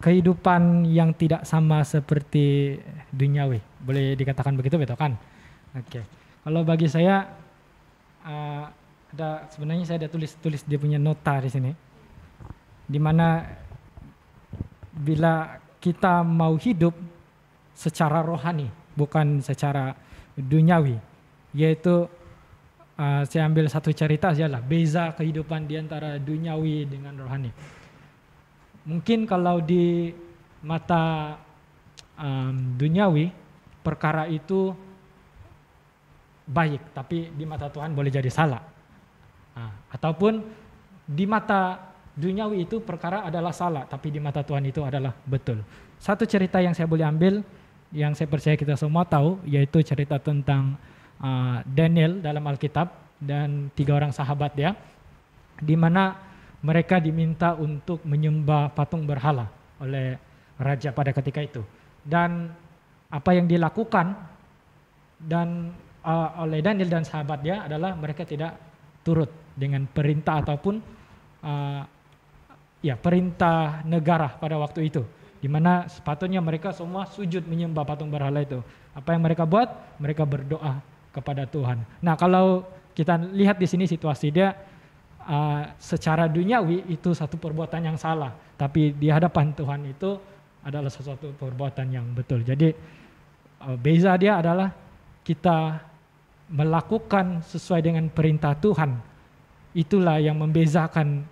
Kehidupan yang tidak sama seperti duniawi. Boleh dikatakan begitu, betul kan? Oke. Kalau bagi saya sebenarnya saya ada tulis dia punya nota di sini. Di mana bila kita mau hidup secara rohani, bukan secara duniawi, yaitu saya ambil satu cerita saja lah, beza kehidupan di antara duniawi dengan rohani. Mungkin kalau di mata duniawi perkara itu baik, tapi di mata Tuhan boleh jadi salah. Ataupun di mata duniawi itu perkara adalah salah, tapi di mata Tuhan itu adalah betul. Satu cerita yang saya boleh ambil, yang saya percaya kita semua tahu, yaitu cerita tentang Daniel dalam Alkitab dan 3 orang sahabat dia, di mana mereka diminta untuk menyembah patung berhala oleh raja pada ketika itu. Dan apa yang dilakukan oleh Daniel dan sahabat dia adalah mereka tidak turut dengan perintah ataupun perintah negara pada waktu itu, di mana sepatutnya mereka semua sujud menyembah patung berhala itu. Apa yang mereka buat? Mereka berdoa kepada Tuhan. Nah, kalau kita lihat di sini situasi dia secara duniawi itu satu perbuatan yang salah, tapi di hadapan Tuhan itu adalah sesuatu perbuatan yang betul. Jadi beza dia adalah kita melakukan sesuai dengan perintah Tuhan. Itulah yang membezakan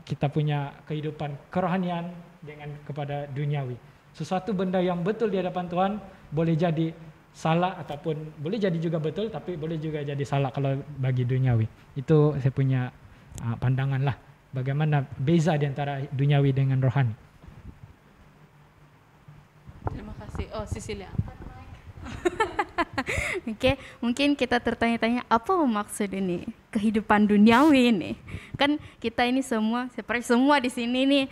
kita punya kehidupan kerohanian dengan kepada duniawi. Sesuatu benda yang betul di hadapan Tuhan boleh jadi salah ataupun boleh jadi juga betul, tapi boleh juga jadi salah kalau bagi duniawi. Itu saya punya pandangan lah, bagaimana beza di antara duniawi dengan rohani. Terima kasih. Oh, Cecilia. Oke, mungkin kita tertanya-tanya apa maksud ini kehidupan duniawi ini? Kan kita ini semua, seperti semua di sini nih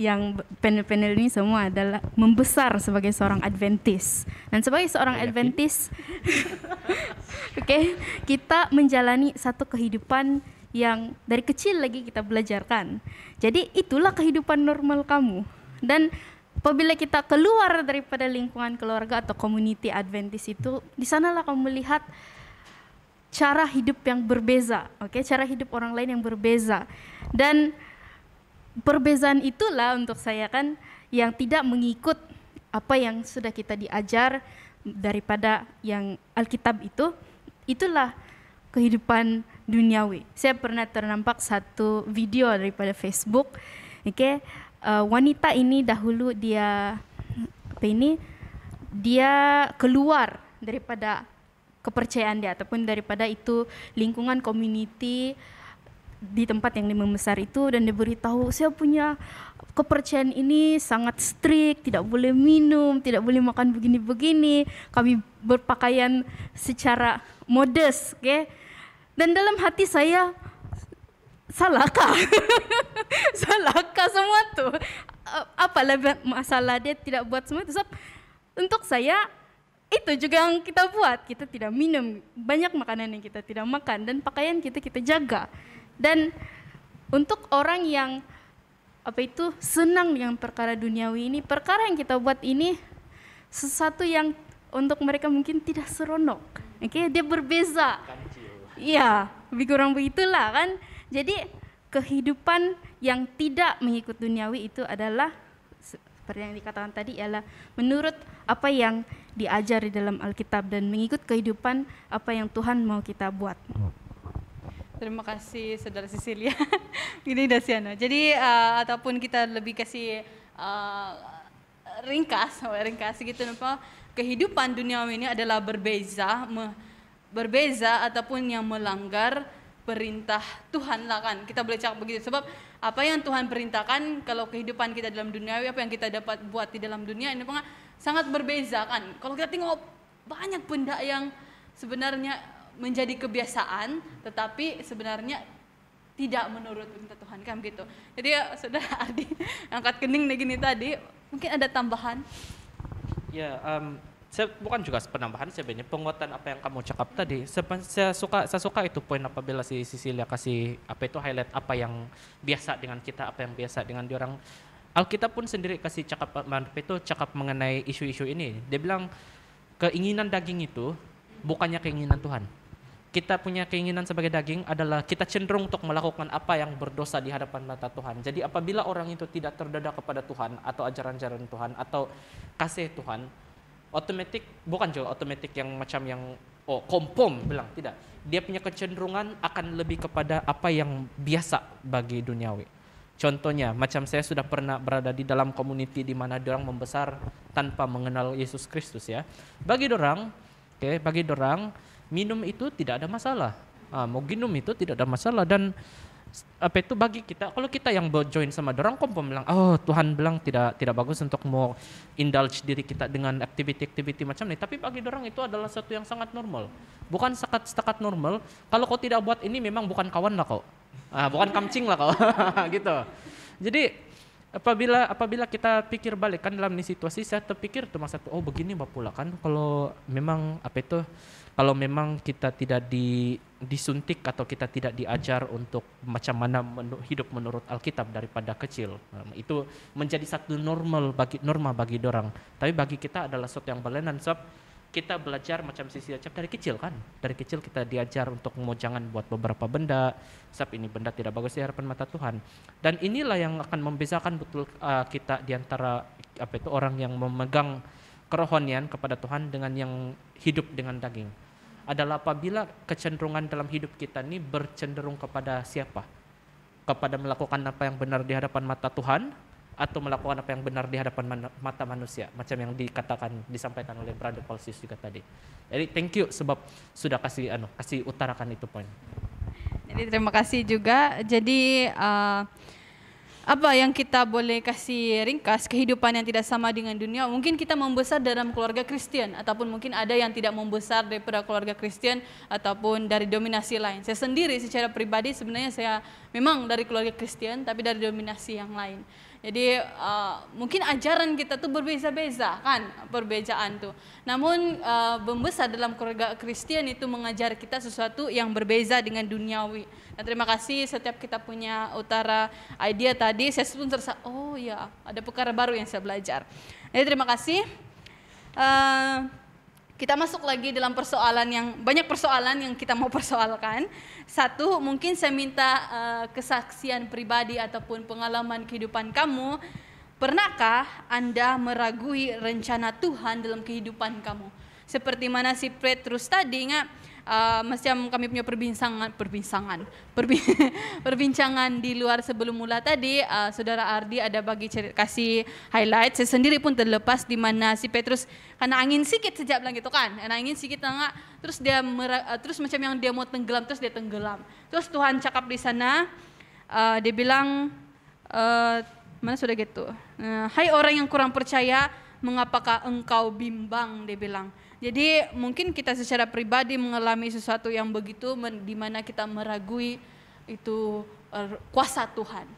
yang panel-panel ini semua adalah membesar sebagai seorang Adventis. Dan sebagai seorang Adventis, kita menjalani satu kehidupan yang dari kecil lagi kita belajarkan. Jadi itulah kehidupan normal kamu. Dan apabila kita keluar daripada lingkungan keluarga atau community Adventist itu, di sanalah kamu melihat cara hidup yang berbeza, cara hidup orang lain yang berbeza. Dan perbezaan itulah untuk saya kan yang tidak mengikut apa yang sudah kita diajar daripada yang Alkitab itulah kehidupan duniawi. Saya pernah ternampak satu video daripada Facebook, wanita ini dahulu dia keluar daripada kepercayaan dia ataupun daripada itu lingkungan community di tempat yang membesar itu, dan dia beritahu, saya punya kepercayaan ini sangat strict, tidak boleh minum, tidak boleh makan begini-begini, kami berpakaian secara modest, dan dalam hati saya, salahkah? Salahkah semua tuh? Apalah masalah dia tidak buat semua itu? Untuk saya itu juga yang kita buat, kita tidak minum, banyak makanan yang kita tidak makan, dan pakaian kita jaga. Dan untuk orang yang senang dengan perkara duniawi ini, perkara yang kita buat ini sesuatu yang untuk mereka mungkin tidak seronok. Dia berbeza. Iya, lebih kurang begitulah kan. Jadi kehidupan yang tidak mengikut duniawi itu adalah seperti yang dikatakan tadi, ialah menurut apa yang diajar di dalam Alkitab dan mengikut kehidupan apa yang Tuhan mau kita buat. Terima kasih Saudara Cecilia. Ini Dasyana. Jadi ataupun kita lebih kasih ringkas gitu, kehidupan duniawi ini adalah berbeza ataupun yang melanggar perintah Tuhan lah kan. Kita boleh cakap begitu, sebab apa yang Tuhan perintahkan kalau kehidupan kita dalam duniawi, apa yang kita dapat buat di dalam dunia ini sangat berbeza kan. Kalau kita tengok banyak benda yang sebenarnya menjadi kebiasaan tetapi sebenarnya tidak menurut perintah Tuhan kan gitu. Jadi Saudara Ardi angkat kening gini tadi, mungkin ada tambahan? Ya, saya bukan juga penambahan, sebenarnya penguatan apa yang kamu cakap tadi. Saya suka itu poin apabila si Cecilia kasih highlight apa yang biasa dengan kita, apa yang biasa dengan diorang. Alkitab pun sendiri kasih cakap mengenai isu-isu ini. Dia bilang keinginan daging itu bukannya keinginan Tuhan. Kita punya keinginan sebagai daging adalah kita cenderung untuk melakukan apa yang berdosa di hadapan mata Tuhan. Jadi apabila orang itu tidak terdedah kepada Tuhan atau ajaran-ajaran Tuhan atau kasih Tuhan, otomatik yang macam yang kompom bilang tidak. Dia punya kecenderungan akan lebih kepada apa yang biasa bagi duniawi. Contohnya, macam saya sudah pernah berada di dalam community di mana orang membesar tanpa mengenal Yesus Kristus ya. Bagi orang minum itu tidak ada masalah. Mau minum itu tidak ada masalah, dan bagi kita, kalau kita yang join sama dorang kompom bilang, Tuhan bilang tidak bagus untuk mau indulge diri kita dengan aktiviti bilang nih, tapi bagi dorang itu adalah sesuatu yang sangat normal. Bukan setakat normal, kalau kau tidak buat ini memang bukan kawan lah kau. Bukan kamcing lah kau. Gitu. Jadi apabila kita pikir balik kan dalam ini situasi, saya terpikir tuh masa tuh begini pula kan, kalau memang kalau memang kita tidak disuntik atau kita tidak diajar untuk macam mana hidup menurut Alkitab daripada kecil, itu menjadi satu norma bagi dorang. Tapi bagi kita adalah sesuatu yang berlainan, sebab kita belajar macam sisi acap dari kecil kan. Dari kecil kita diajar untuk mau jangan buat beberapa benda, sebab ini benda tidak bagus di hadapan mata Tuhan. Dan inilah yang akan membezakan betul kita di antara orang yang memegang kerohanian kepada Tuhan dengan yang hidup dengan daging. Adalah apabila kecenderungan dalam hidup kita ini bercenderung kepada siapa? Kepada melakukan apa yang benar di hadapan mata Tuhan atau melakukan apa yang benar di hadapan mata manusia, macam yang disampaikan oleh Brother Paulus juga tadi. Jadi thank you sebab sudah kasih utarakan itu poin. Jadi terima kasih juga. Jadi apa yang kita boleh kasih ringkas, kehidupan yang tidak sama dengan dunia. Mungkin kita membesar dalam keluarga Kristen, ataupun mungkin ada yang tidak membesar daripada keluarga Kristen ataupun dari dominasi lain. Saya sendiri secara pribadi sebenarnya saya memang dari keluarga Kristen tapi dari dominasi yang lain. Jadi mungkin ajaran kita tuh berbeza-beza kan, perbedaan tuh. Namun membesar dalam keluarga Kristen itu mengajar kita sesuatu yang berbeza dengan duniawi. Dan terima kasih setiap kita punya utara idea tadi, saya pun terasa, oh ya ada perkara baru yang saya belajar. Jadi terima kasih. Kita masuk lagi dalam persoalan yang banyak persoalan yang kita mau persoalkan. Satu, mungkin saya minta kesaksian pribadi ataupun pengalaman kehidupan kamu. Pernahkah Anda meragui rencana Tuhan dalam kehidupan kamu? Seperti mana si Petrus tadi, macam kami punya perbincangan di luar sebelum mula tadi, Saudara Ardi ada bagi kasih highlight. Saya sendiri pun terlepas di mana si Petrus karena angin sikit sejak bilang gitu kan, karena angin sikit terus dia terus macam yang dia mau tenggelam, terus dia tenggelam. Terus Tuhan cakap di sana, dia bilang mana sudah gitu, hai orang yang kurang percaya, mengapakah engkau bimbang, dia bilang. Jadi mungkin kita secara pribadi mengalami sesuatu yang begitu di mana kita meragui itu kuasa Tuhan.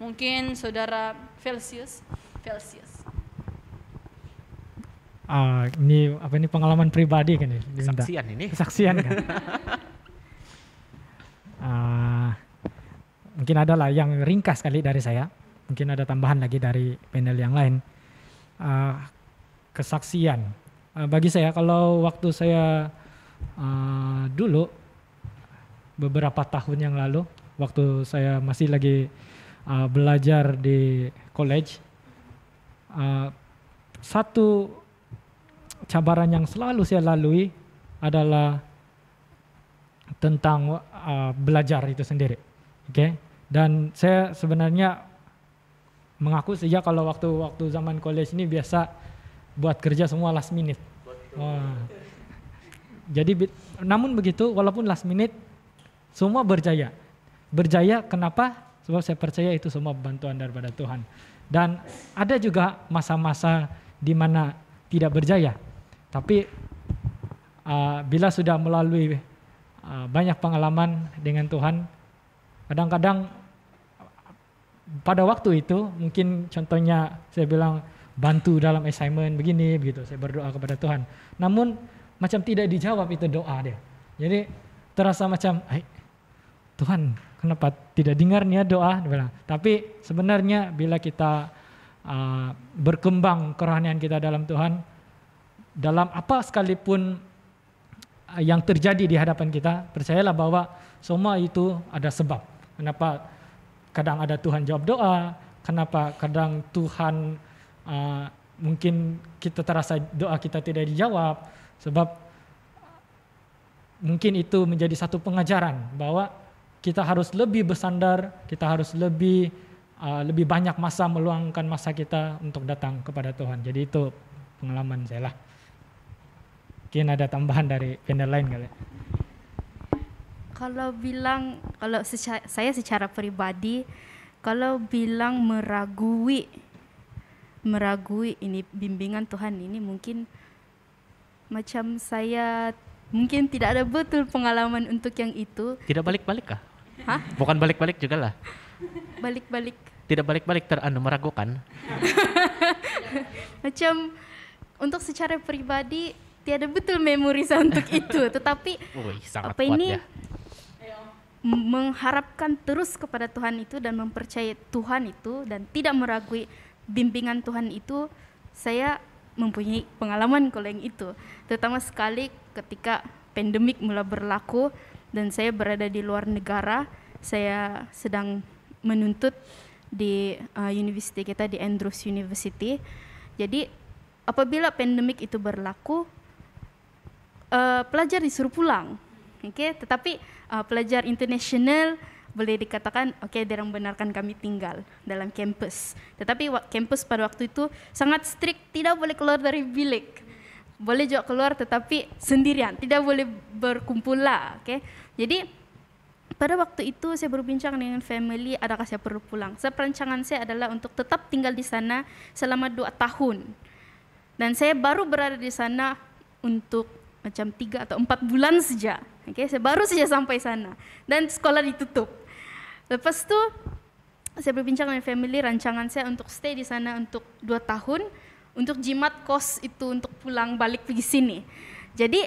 Mungkin Saudara Felsius. Ini pengalaman pribadi kan ya? Kesaksian ini. Kesaksian kan. Mungkin ada lah yang ringkas kali dari saya. Mungkin ada tambahan lagi dari panel yang lain. Kesaksian. Bagi saya, kalau waktu saya dulu beberapa tahun yang lalu, waktu saya masih lagi belajar di college, satu cabaran yang selalu saya lalui adalah tentang belajar itu sendiri. Okay? Dan saya sebenarnya mengaku saja kalau waktu zaman college ini biasa buat kerja semua last minute. Jadi namun begitu, walaupun last minute semua berjaya. Berjaya kenapa? Sebab saya percaya itu semua bantuan daripada Tuhan. Dan ada juga masa-masa di mana tidak berjaya. Tapi bila sudah melalui banyak pengalaman dengan Tuhan, kadang-kadang pada waktu itu mungkin contohnya saya bilang bantu dalam assignment begini begitu, saya berdoa kepada Tuhan. Namun macam tidak dijawab itu doa dia. Jadi terasa macam, Tuhan kenapa tidak dengarnya doa? Dia bilang. Tapi sebenarnya bila kita berkembang kerohanian kita dalam Tuhan, dalam apa sekalipun yang terjadi di hadapan kita, percayalah bahwa semua itu ada sebab. Kenapa kadang ada Tuhan jawab doa, kenapa kadang Tuhan mungkin kita terasa doa kita tidak dijawab, sebab mungkin itu menjadi satu pengajaran bahwa kita harus lebih bersandar, kita harus lebih banyak masa meluangkan masa kita untuk datang kepada Tuhan. Jadi itu pengalaman saya lah. Mungkin ada tambahan dari panel lain kali. Kalau saya secara pribadi, kalau bilang meragui ini bimbingan Tuhan ini, mungkin macam saya mungkin tidak ada betul pengalaman untuk yang itu. Tidak balik-balik kah? Hah? Bukan balik-balik juga lah. Balik-balik. Tidak balik-balik meragukan. Macam untuk secara pribadi tiada betul memori saya untuk itu, tetapi sangat apa kuat ini ya. Mengharapkan terus kepada Tuhan itu dan mempercayai Tuhan itu dan tidak meragui bimbingan Tuhan itu, saya mempunyai pengalaman kalau yang itu. Terutama sekali ketika pandemik mulai berlaku dan saya berada di luar negara, saya sedang menuntut di university kita, di Andrews University. Jadi apabila pandemik itu berlaku, pelajar disuruh pulang. Okay? Tetapi pelajar internasional boleh dikatakan dia orang benarkan kami tinggal dalam kampus. Tetapi kampus pada waktu itu sangat strict, tidak boleh keluar dari bilik. Boleh juga keluar tetapi sendirian, tidak boleh berkumpul lah. Okay? Jadi pada waktu itu saya berbincang dengan family, adakah saya perlu pulang. Perancangan saya adalah untuk tetap tinggal di sana selama 2 tahun. Dan saya baru berada di sana untuk macam 3 atau 4 bulan saja. Okay? Saya baru saja sampai sana dan sekolah ditutup. Lepas tu saya berbincang dengan family, rancangan saya untuk stay di sana untuk 2 tahun, untuk jimat kos itu untuk pulang balik pergi sini. Jadi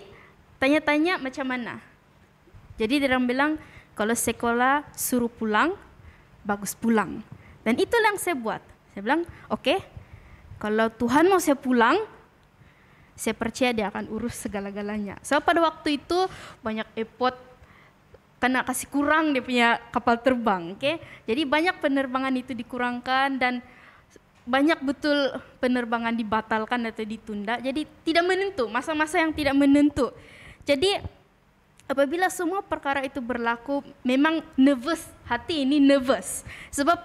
tanya-tanya macam mana. Jadi dia bilang kalau sekolah suruh pulang, bagus pulang. Dan itulah yang saya buat. Saya bilang, oke, kalau Tuhan mau saya pulang, saya percaya dia akan urus segala-galanya. So pada waktu itu banyak effort karena kasih kurang dia punya kapal terbang, oke? Jadi banyak penerbangan itu dikurangkan dan banyak betul penerbangan dibatalkan atau ditunda. Jadi tidak menentu, masa-masa yang tidak menentu. Jadi apabila semua perkara itu berlaku, memang nervous, hati ini nervous. Sebab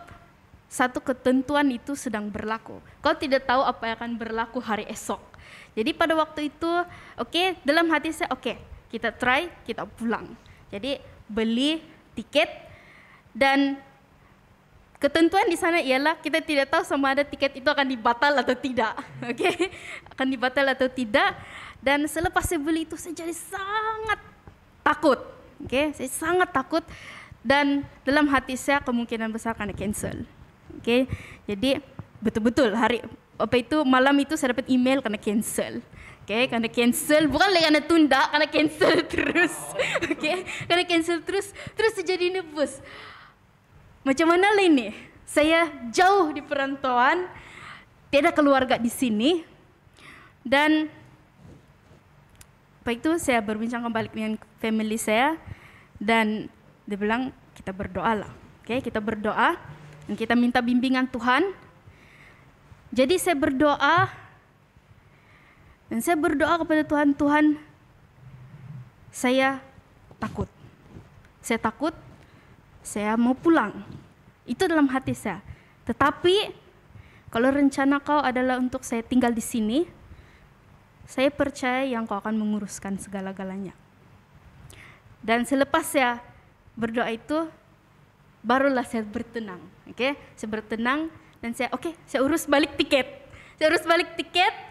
satu ketentuan itu sedang berlaku. Kau tidak tahu apa yang akan berlaku hari esok. Jadi pada waktu itu, oke, dalam hati saya, oke, kita try, kita pulang. Jadi beli tiket dan ketentuan di sana ialah kita tidak tahu sama ada tiket itu akan dibatal atau tidak, oke? Akan dibatal atau tidak. Dan selepas saya beli itu saya jadi sangat takut, oke? Saya sangat takut dan dalam hati saya kemungkinan besar akan cancel, oke? Jadi betul-betul malam itu saya dapat email karena cancel. Karena cancel, bukan lagi karena tunda, karena cancel terus. Karena cancel terus saya jadi nervous. Macam mana lah ini? Saya jauh di perantauan, tiada keluarga di sini. Dan itu saya berbincang kembali dengan family saya dan dia bilang kita berdoa lah. Kita berdoa dan kita minta bimbingan Tuhan. Jadi saya berdoa dan saya berdoa kepada Tuhan, Tuhan, saya takut. Saya takut, saya mau pulang. Itu dalam hati saya. Tetapi kalau rencana kau adalah untuk saya tinggal di sini, saya percaya yang kau akan menguruskan segala-galanya. Dan selepas saya berdoa itu, barulah saya bertenang. Saya bertenang dan saya urus balik tiket. Saya urus balik tiket.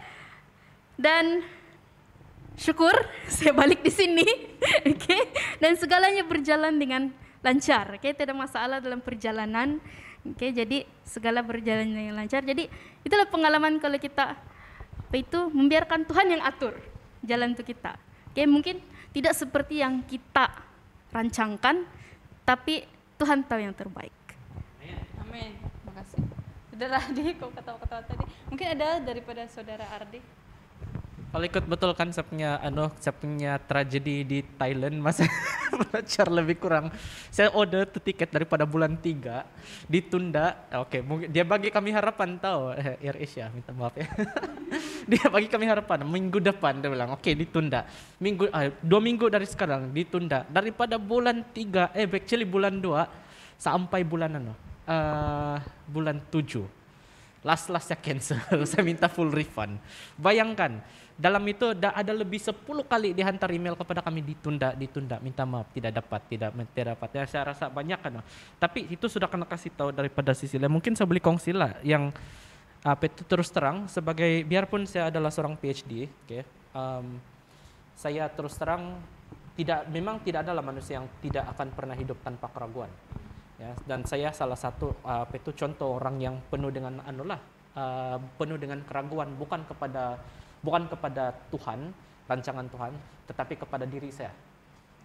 Dan syukur saya balik di sini, dan segalanya berjalan dengan lancar, tidak ada masalah dalam perjalanan, jadi segala berjalan dengan lancar. Jadi itulah pengalaman kalau kita membiarkan Tuhan yang atur jalan untuk kita. Mungkin tidak seperti yang kita rancangkan, tapi Tuhan tahu yang terbaik. Amin. Makasih. Saudara Ardi, kau ketawa-ketawa tadi. Mungkin ada daripada saudara Ardi. Kalau ikut betul kan saya punya tragedi di Thailand masa belajar lebih kurang. Saya order tuh tiket daripada bulan 3 ditunda. Oke, mungkin dia bagi kami harapan tahu Air Asia, minta maaf ya. Dia bagi kami harapan minggu depan dia bilang oke, ditunda. 2 minggu dari sekarang ditunda daripada bulan 3 actually bulan 2 sampai bulan bulan 7. Last saya cancel. Saya minta full refund. Bayangkan, dalam itu ada lebih 10 kali dihantar email kepada kami ditunda, minta maaf, tidak dapat. Ya, saya rasa banyak kan. Tapi itu sudah kena kasih tahu daripada sisi lain. Mungkin saya boleh kongsi lah yang itu terus terang sebagai biarpun saya adalah seorang PhD, saya terus terang memang tidak adalah manusia yang tidak akan pernah hidup tanpa keraguan. Ya, dan saya salah satu contoh orang yang penuh dengan penuh dengan keraguan bukan kepada Tuhan, rancangan Tuhan, tetapi kepada diri saya.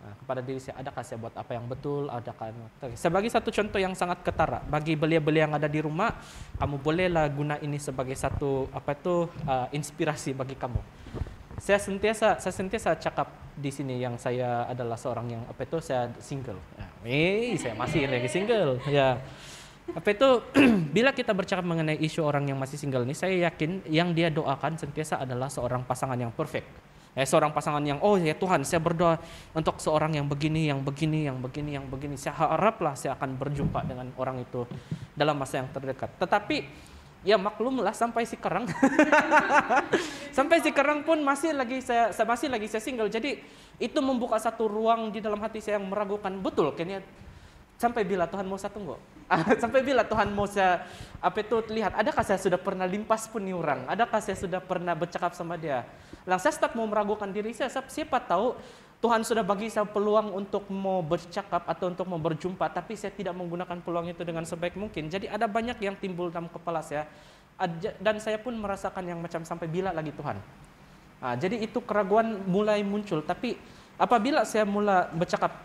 Kepada diri saya, adakah saya buat apa yang betul, adakah sebagai satu contoh yang sangat ketara bagi belia-belia yang ada di rumah, kamu bolehlah guna ini sebagai satu inspirasi bagi kamu. Saya sentiasa cakap di sini yang saya adalah seorang yang saya single. Saya masih lagi single. Ya. Bila kita bercakap mengenai isu orang yang masih single ini, saya yakin yang dia doakan sentiasa adalah seorang pasangan yang perfect. Seorang pasangan yang ya Tuhan, saya berdoa untuk seorang yang begini. Saya haraplah saya akan berjumpa dengan orang itu dalam masa yang terdekat. Tetapi ya maklumlah sampai sekarang pun masih lagi saya single. Jadi itu membuka satu ruang di dalam hati saya yang meragukan betul kayaknya sampai bila Tuhan mau saya tunggu. Sampai bila Tuhan mau saya lihat, adakah saya sudah pernah limpas puni orang? Adakah saya sudah pernah bercakap sama dia? Saya start mau meragukan diri saya. Siapa tahu Tuhan sudah bagi saya peluang untuk mau bercakap atau untuk mau berjumpa, tapi saya tidak menggunakan peluang itu dengan sebaik mungkin. Jadi ada banyak yang timbul dalam kepala saya, dan saya pun merasakan yang macam sampai bila lagi Tuhan. Jadi itu keraguan mulai muncul, tapi apabila saya mulai bercakap,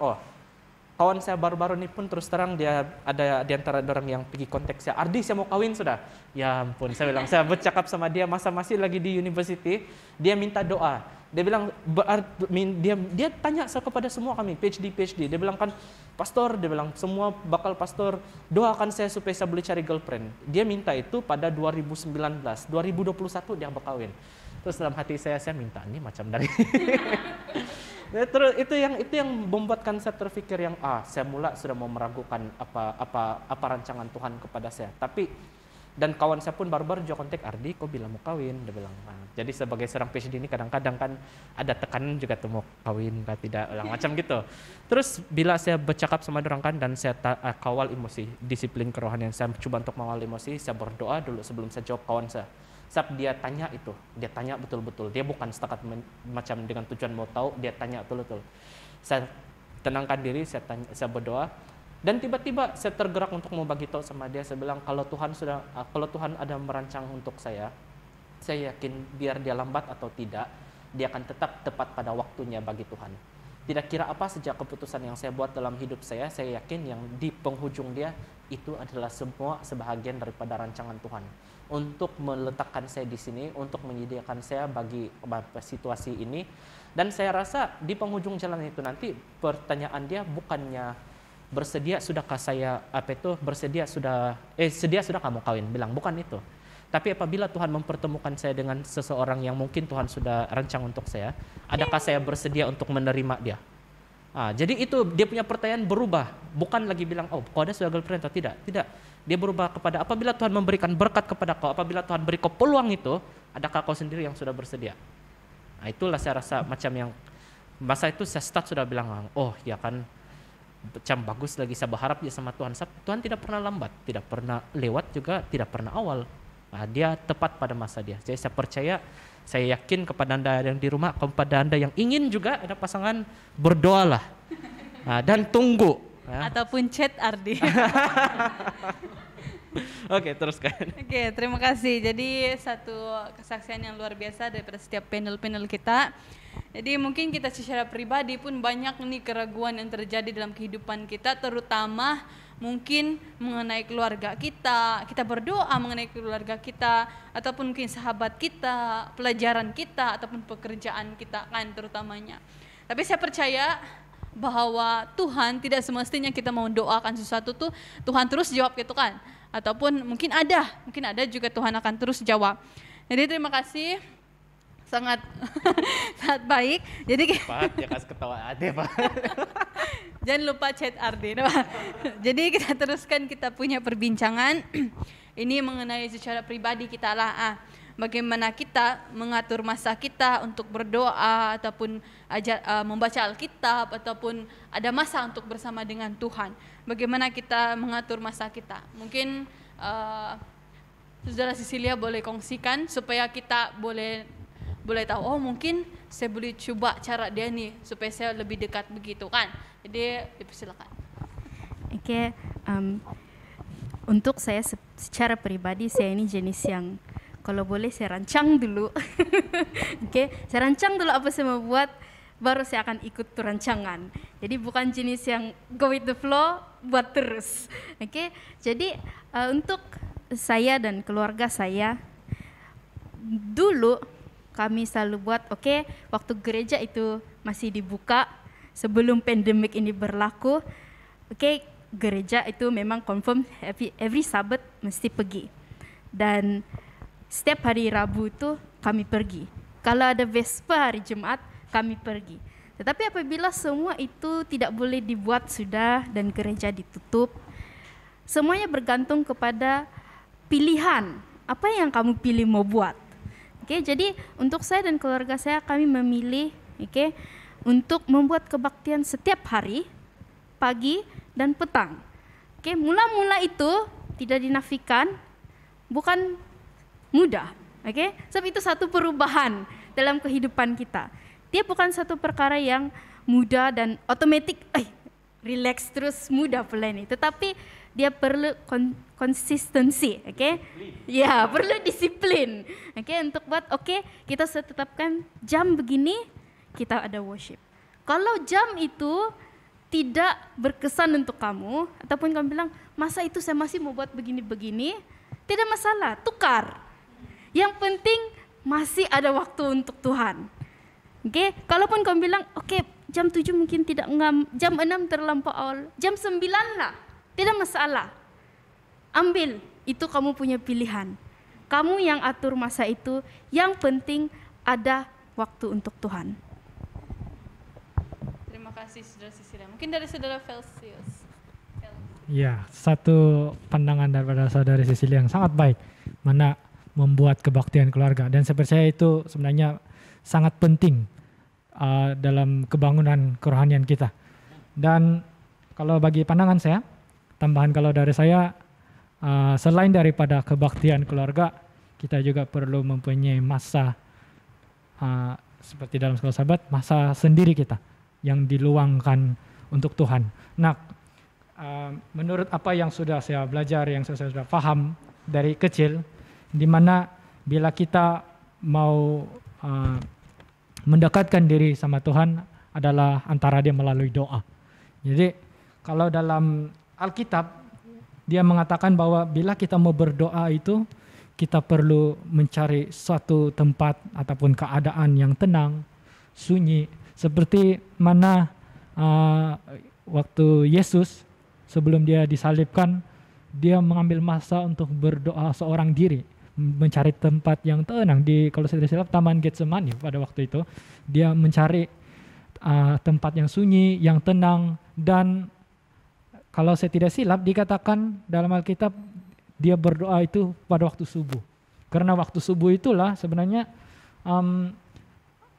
kawan saya baru-baru ini pun terus terang dia ada di antara orang yang pergi kontak saya, Ardi saya mau kawin sudah. Ya ampun, saya bilang, saya bercakap sama dia masa masih lagi di university, dia minta doa. Dia bilang, dia tanya kepada semua kami, PhD. Dia bilang kan, pastor, dia bilang semua bakal pastor, doakan saya supaya saya boleh cari girlfriend. Dia minta itu pada 2019, 2021 dia berkawin. Terus dalam hati saya minta ini macam dari terus itu yang membuatkan saya terfikir yang saya mula sudah mau meragukan apa rancangan Tuhan kepada saya. Dan kawan saya pun baru-baru juga kontak, Ardi kok bilang mau kawin, dia bilang. Jadi sebagai seorang PhD ini kadang-kadang kan ada tekanan juga tuh mau kawin atau tidak, macam gitu. Terus bila saya bercakap sama orang kan dan saya kawal emosi, disiplin kerohanian, saya coba untuk mengawal emosi, saya berdoa dulu sebelum saya jawab kawan saya. Saat dia tanya dia tanya betul-betul, dia bukan setakat macam dengan tujuan mau tahu, dia tanya betul-betul. Saya tenangkan diri, saya berdoa. Dan tiba-tiba saya tergerak untuk mau bagi tahu sama dia. Saya bilang kalau Tuhan ada merancang untuk saya yakin biar dia lambat atau tidak, dia akan tetap tepat pada waktunya bagi Tuhan. Tidak kira apa sejak keputusan yang saya buat dalam hidup saya yakin yang di penghujung dia itu adalah semua sebahagian daripada rancangan Tuhan untuk meletakkan saya di sini, untuk menyediakan saya bagi situasi ini. Dan saya rasa di penghujung jalan itu nanti pertanyaan dia bukannya bersedia sudahkah saya sedia sudah kamu kawin, bilang bukan itu. Tapi apabila Tuhan mempertemukan saya dengan seseorang yang mungkin Tuhan sudah rancang untuk saya, adakah saya bersedia untuk menerima dia? Jadi itu dia punya pertanyaan berubah, bukan lagi bilang kau ada sudah girlfriend atau tidak. Dia berubah kepada apabila Tuhan memberikan berkat kepada kau, apabila Tuhan beri kau peluang itu, adakah kau sendiri yang sudah bersedia? Itulah saya rasa macam yang masa itu saya start sudah bilang, ya kan, macam bagus lagi, saya berharap dia sama Tuhan. Tuhan tidak pernah lambat, tidak pernah lewat juga, tidak pernah awal. Dia tepat pada masa dia. Jadi saya percaya, saya yakin kepada Anda yang di rumah, kepada Anda yang ingin juga ada pasangan, berdoalah dan tunggu. Ataupun chat Ardi. Oke, teruskan. Oke, terima kasih. Jadi satu kesaksian yang luar biasa daripada setiap panel-panel kita. Jadi mungkin kita secara pribadi pun banyak nih keraguan yang terjadi dalam kehidupan kita, terutama mungkin mengenai keluarga kita. Kita berdoa mengenai keluarga kita, ataupun mungkin sahabat kita, pelajaran kita, ataupun pekerjaan kita kan terutamanya. Tapi saya percaya bahwa Tuhan tidak semestinya kita mau doakan sesuatu tuh Tuhan terus jawab gitu kan. Ataupun mungkin ada juga Tuhan akan terus jawab. Jadi terima kasih, sangat sangat baik. Jadi Pak, dia kasih ketawa aja Pak. Jangan lupa chat Ardi. Jadi kita teruskan, kita punya perbincangan ini mengenai secara pribadi kita lah. Bagaimana kita mengatur masa kita untuk berdoa ataupun membaca Alkitab ataupun ada masa untuk bersama dengan Tuhan. Bagaimana kita mengatur masa kita? Mungkin Saudara Cecilia boleh kongsikan supaya kita boleh tahu, mungkin saya boleh coba cara dia nih supaya saya lebih dekat begitu kan. Jadi dipersilakan. Oke, untuk saya secara pribadi saya ini jenis yang kalau boleh saya rancang dulu. Oke, saya rancang dulu apa saya mau buat, baru saya akan ikut tuh rancangan. Jadi bukan jenis yang go with the flow, buat terus. Oke, jadi untuk saya dan keluarga saya, dulu kami selalu buat, waktu gereja itu masih dibuka, sebelum pandemik ini berlaku, gereja itu memang confirm every Sabat mesti pergi. Dan setiap hari Rabu itu kami pergi. Kalau ada Vespa hari Jumat, kami pergi. Tetapi apabila semua itu tidak boleh dibuat sudah dan gereja ditutup, semuanya bergantung kepada pilihan. Apa yang kamu pilih mau buat? Jadi untuk saya dan keluarga saya, kami memilih untuk membuat kebaktian setiap hari, pagi dan petang. Mula-mula itu tidak dinafikan, bukan mudah, sebab itu satu perubahan dalam kehidupan kita. Dia bukan satu perkara yang mudah dan otomatis relax terus mudah pula ini. Tetapi dia perlu konsistensi, oke? Ya, perlu disiplin, oke? Untuk buat, kita tetapkan jam begini kita ada worship. Kalau jam itu tidak berkesan untuk kamu, ataupun kamu bilang, masa itu saya masih mau buat begini-begini, tidak masalah, tukar. Yang penting masih ada waktu untuk Tuhan. Oke, kalaupun kamu bilang, jam 7 mungkin tidak ngam, jam 6 terlampau awal, jam 9 lah, tidak masalah. Ambil, itu kamu punya pilihan. Kamu yang atur masa itu, yang penting ada waktu untuk Tuhan. Terima kasih Saudara Cecilia. Mungkin dari Saudara Felsius. Ya, satu pandangan daripada saudari Cecilia yang sangat baik, mana membuat kebaktian keluarga, dan saya percaya itu sebenarnya sangat penting dalam kebangunan kerohanian kita. Dan kalau bagi pandangan saya, tambahan kalau dari saya, selain daripada kebaktian keluarga, kita juga perlu mempunyai masa seperti dalam sekolah sahabat, masa sendiri kita yang diluangkan untuk Tuhan. Nah, menurut apa yang sudah saya belajar, yang saya sudah paham dari kecil, di mana bila kita mau mendekatkan diri sama Tuhan adalah antara dia melalui doa. Jadi kalau dalam Alkitab dia mengatakan bahwa bila kita mau berdoa itu kita perlu mencari suatu tempat ataupun keadaan yang tenang, sunyi, seperti mana waktu Yesus sebelum dia disalibkan, dia mengambil masa untuk berdoa seorang diri, mencari tempat yang tenang. Kalau saya tidak salah Taman Getsemani pada waktu itu, dia mencari tempat yang sunyi, yang tenang, dan kalau saya tidak silap dikatakan dalam Alkitab dia berdoa itu pada waktu subuh. Karena waktu subuh itulah sebenarnya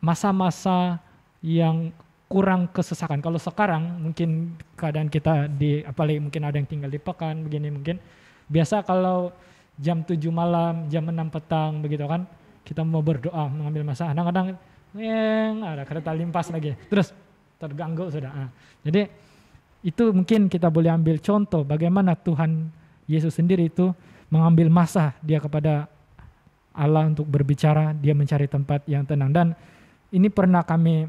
masa-masa yang kurang kesesakan. Kalau sekarang mungkin keadaan kita apalagi mungkin ada yang tinggal di pekan begini, mungkin biasa kalau jam 7 malam, jam 6 petang begitu kan, kita mau berdoa, mengambil masa, kadang-kadang ada kereta limpas lagi, terus terganggu sudah. Jadi itu mungkin kita boleh ambil contoh bagaimana Tuhan Yesus sendiri itu mengambil masa dia kepada Allah untuk berbicara, dia mencari tempat yang tenang. Dan ini pernah kami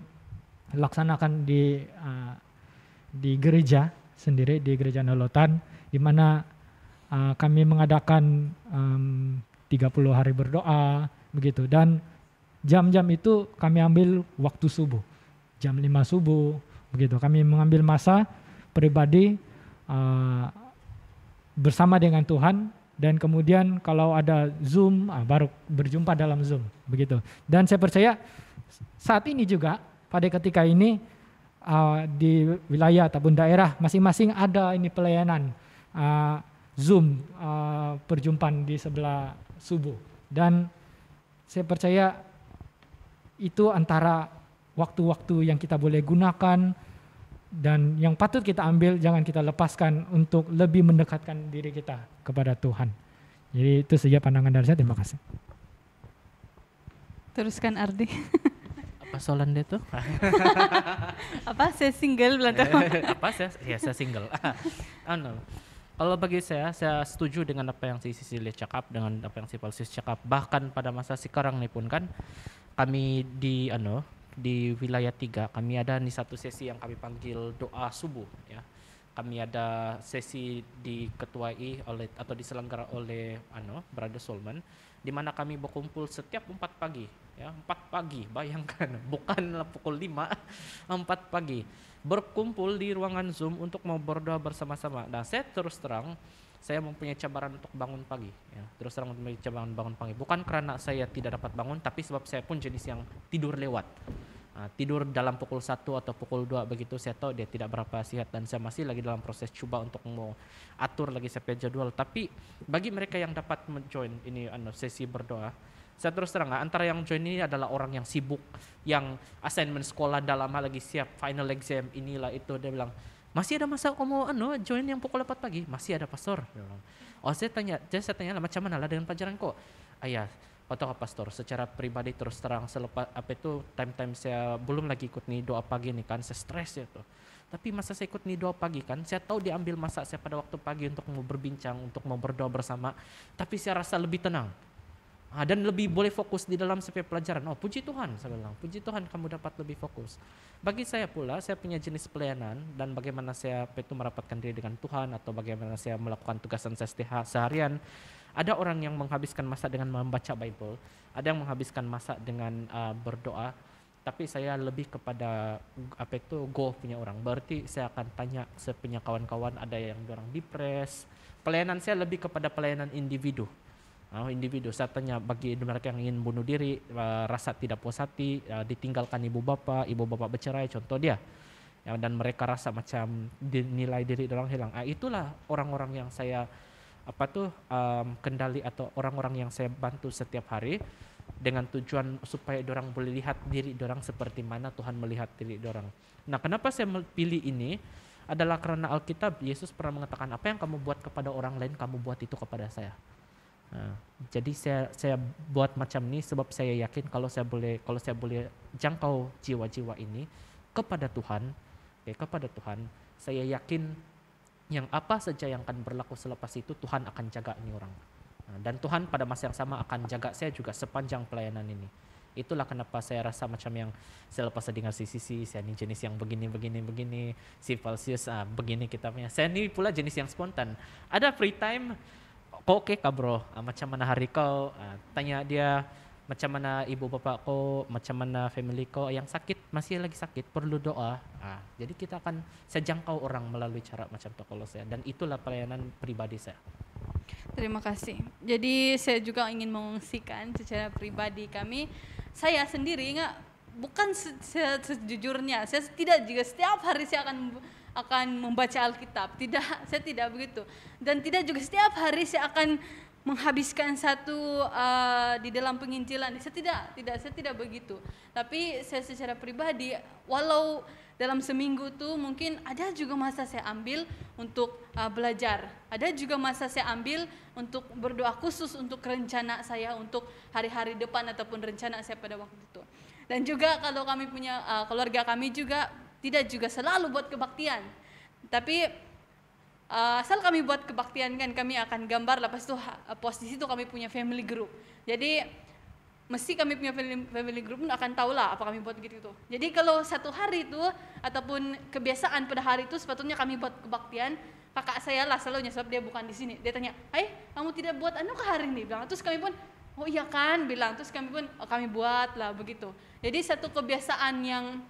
laksanakan di gereja sendiri, di gereja Nolotan, di mana kami mengadakan 30 hari berdoa begitu, dan jam-jam itu kami ambil waktu subuh, jam 5 subuh begitu. Kami mengambil masa pribadi bersama dengan Tuhan, dan kemudian kalau ada Zoom baru berjumpa dalam Zoom begitu. Dan saya percaya saat ini juga pada ketika ini di wilayah ataupun daerah masing-masing ada ini pelayanan Zoom perjumpaan di sebelah subuh, dan saya percaya itu antara waktu-waktu yang kita boleh gunakan dan yang patut kita ambil, jangan kita lepaskan untuk lebih mendekatkan diri kita kepada Tuhan. Jadi itu saja pandangan dari saya. Terima kasih. Teruskan Ardi. Apa soalan dia tuh? Apa? Saya single belum tahu. Apa saya single. Kalau bagi saya setuju dengan apa yang si Cecilia cakap, dengan apa yang si Felsius cakap. Bahkan pada masa sekarang nih pun kan, kami di wilayah 3 kami ada nih satu sesi yang kami panggil doa subuh ya. Kami ada sesi diketuai atau diselenggara oleh Brother Solman, di mana kami berkumpul setiap 4 pagi ya, 4 pagi, bayangkan, bukanlah pukul 5, 4 pagi berkumpul di ruangan Zoom untuk mau berdoa bersama-sama. Nah, saya terus terang saya mempunyai cabaran untuk bangun pagi ya. Terus terang mempunyai cabaran bangun pagi, bukan karena saya tidak dapat bangun, tapi sebab saya pun jenis yang tidur lewat. Tidur dalam pukul 1 atau pukul 2 begitu, saya tahu dia tidak berapa sehat, dan saya masih lagi dalam proses coba untuk mau atur lagi saya punya jadwal. Tapi bagi mereka yang dapat menjoin ini sesi berdoa, saya terus terang antara yang join ini adalah orang yang sibuk, yang assignment sekolah dalam hal lagi siap final exam inilah itu, dia bilang, masih ada masa kamu join yang pukul 4 pagi? Masih ada, pastor. Oh, saya tanya lah, macam mana lah dengan pelajaran kok? Ayah, atau pastor secara pribadi terus terang selepas time saya belum lagi ikut nih doa pagi nih kan, saya stres ya tuh. Tapi masa saya ikut nih doa pagi kan, saya tahu diambil masa saya pada waktu pagi untuk mau berbincang, untuk mau berdoa bersama, tapi saya rasa lebih tenang. Dan lebih boleh fokus di dalam setiap pelajaran. Oh, puji Tuhan, saya bilang, puji Tuhan kamu dapat lebih fokus. Bagi saya pula, saya punya jenis pelayanan dan bagaimana saya merapatkan diri dengan Tuhan atau bagaimana saya melakukan tugasan saya seharian. Ada orang yang menghabiskan masa dengan membaca Bible, ada yang menghabiskan masa dengan berdoa, tapi saya lebih kepada go punya orang. Berarti saya akan tanya saya punya kawan-kawan, ada yang orang depres. Pelayanan saya lebih kepada pelayanan individu. Individu, saya tanya bagi mereka yang ingin bunuh diri, rasa tidak puas hati, ditinggalkan ibu bapak bercerai, contoh dia. Dan mereka rasa macam nilai diri orang hilang. Itulah orang-orang yang saya kendali atau orang-orang yang saya bantu setiap hari dengan tujuan supaya orang boleh lihat diri orang seperti mana Tuhan melihat diri orang. Nah, kenapa saya pilih ini adalah karena Alkitab Yesus pernah mengatakan apa yang kamu buat kepada orang lain kamu buat itu kepada saya. Nah, jadi saya buat macam ini sebab saya yakin kalau saya boleh jangkau jiwa-jiwa ini kepada Tuhan, saya yakin yang apa saja yang akan berlaku selepas itu Tuhan akan jaga ini orang. Dan Tuhan pada masa yang sama akan jaga saya juga sepanjang pelayanan ini. Itulah kenapa saya rasa macam yang selepas saya dengar sisi saya ini jenis yang begini, si Valsius begini kita punya. Saya ini pula jenis yang spontan. Ada free time, kok oke kah bro? Macam mana hari kau? Tanya dia, macam mana ibu bapak kau, macam mana family kau yang sakit, masih lagi sakit, perlu doa. Jadi kita akan saya jangkau orang melalui cara macam itu kalau saya. Dan itulah pelayanan pribadi saya. Terima kasih. Jadi saya juga ingin mengungsikan secara pribadi kami. Saya sendiri bukan sejujurnya. Saya tidak juga setiap hari saya akan membaca Alkitab. Tidak, saya tidak begitu. Dan tidak juga setiap hari saya akan menghabiskan satu di dalam penginjilan. Saya tidak begitu. Tapi saya secara pribadi, walau dalam seminggu tuh mungkin ada juga masa saya ambil untuk belajar. Ada juga masa saya ambil untuk berdoa khusus untuk rencana saya untuk hari-hari depan ataupun rencana saya pada waktu itu. Dan juga kalau kami punya keluarga kami juga tidak juga selalu buat kebaktian. Tapi asal kami buat kebaktian kan kami akan gambar, lepas itu posisi itu kami punya family group. Jadi mesti kami punya family group akan tahu lah apa kami buat gitu. Jadi kalau satu hari itu ataupun kebiasaan pada hari itu sepatutnya kami buat kebaktian, kakak saya lah selalunya sebab dia bukan di sini. Dia tanya, kamu tidak buat ke hari ini? Bilang. Terus kami pun, oh iya kan, bilang. Terus kami pun, kami buat lah begitu. Jadi satu kebiasaan yang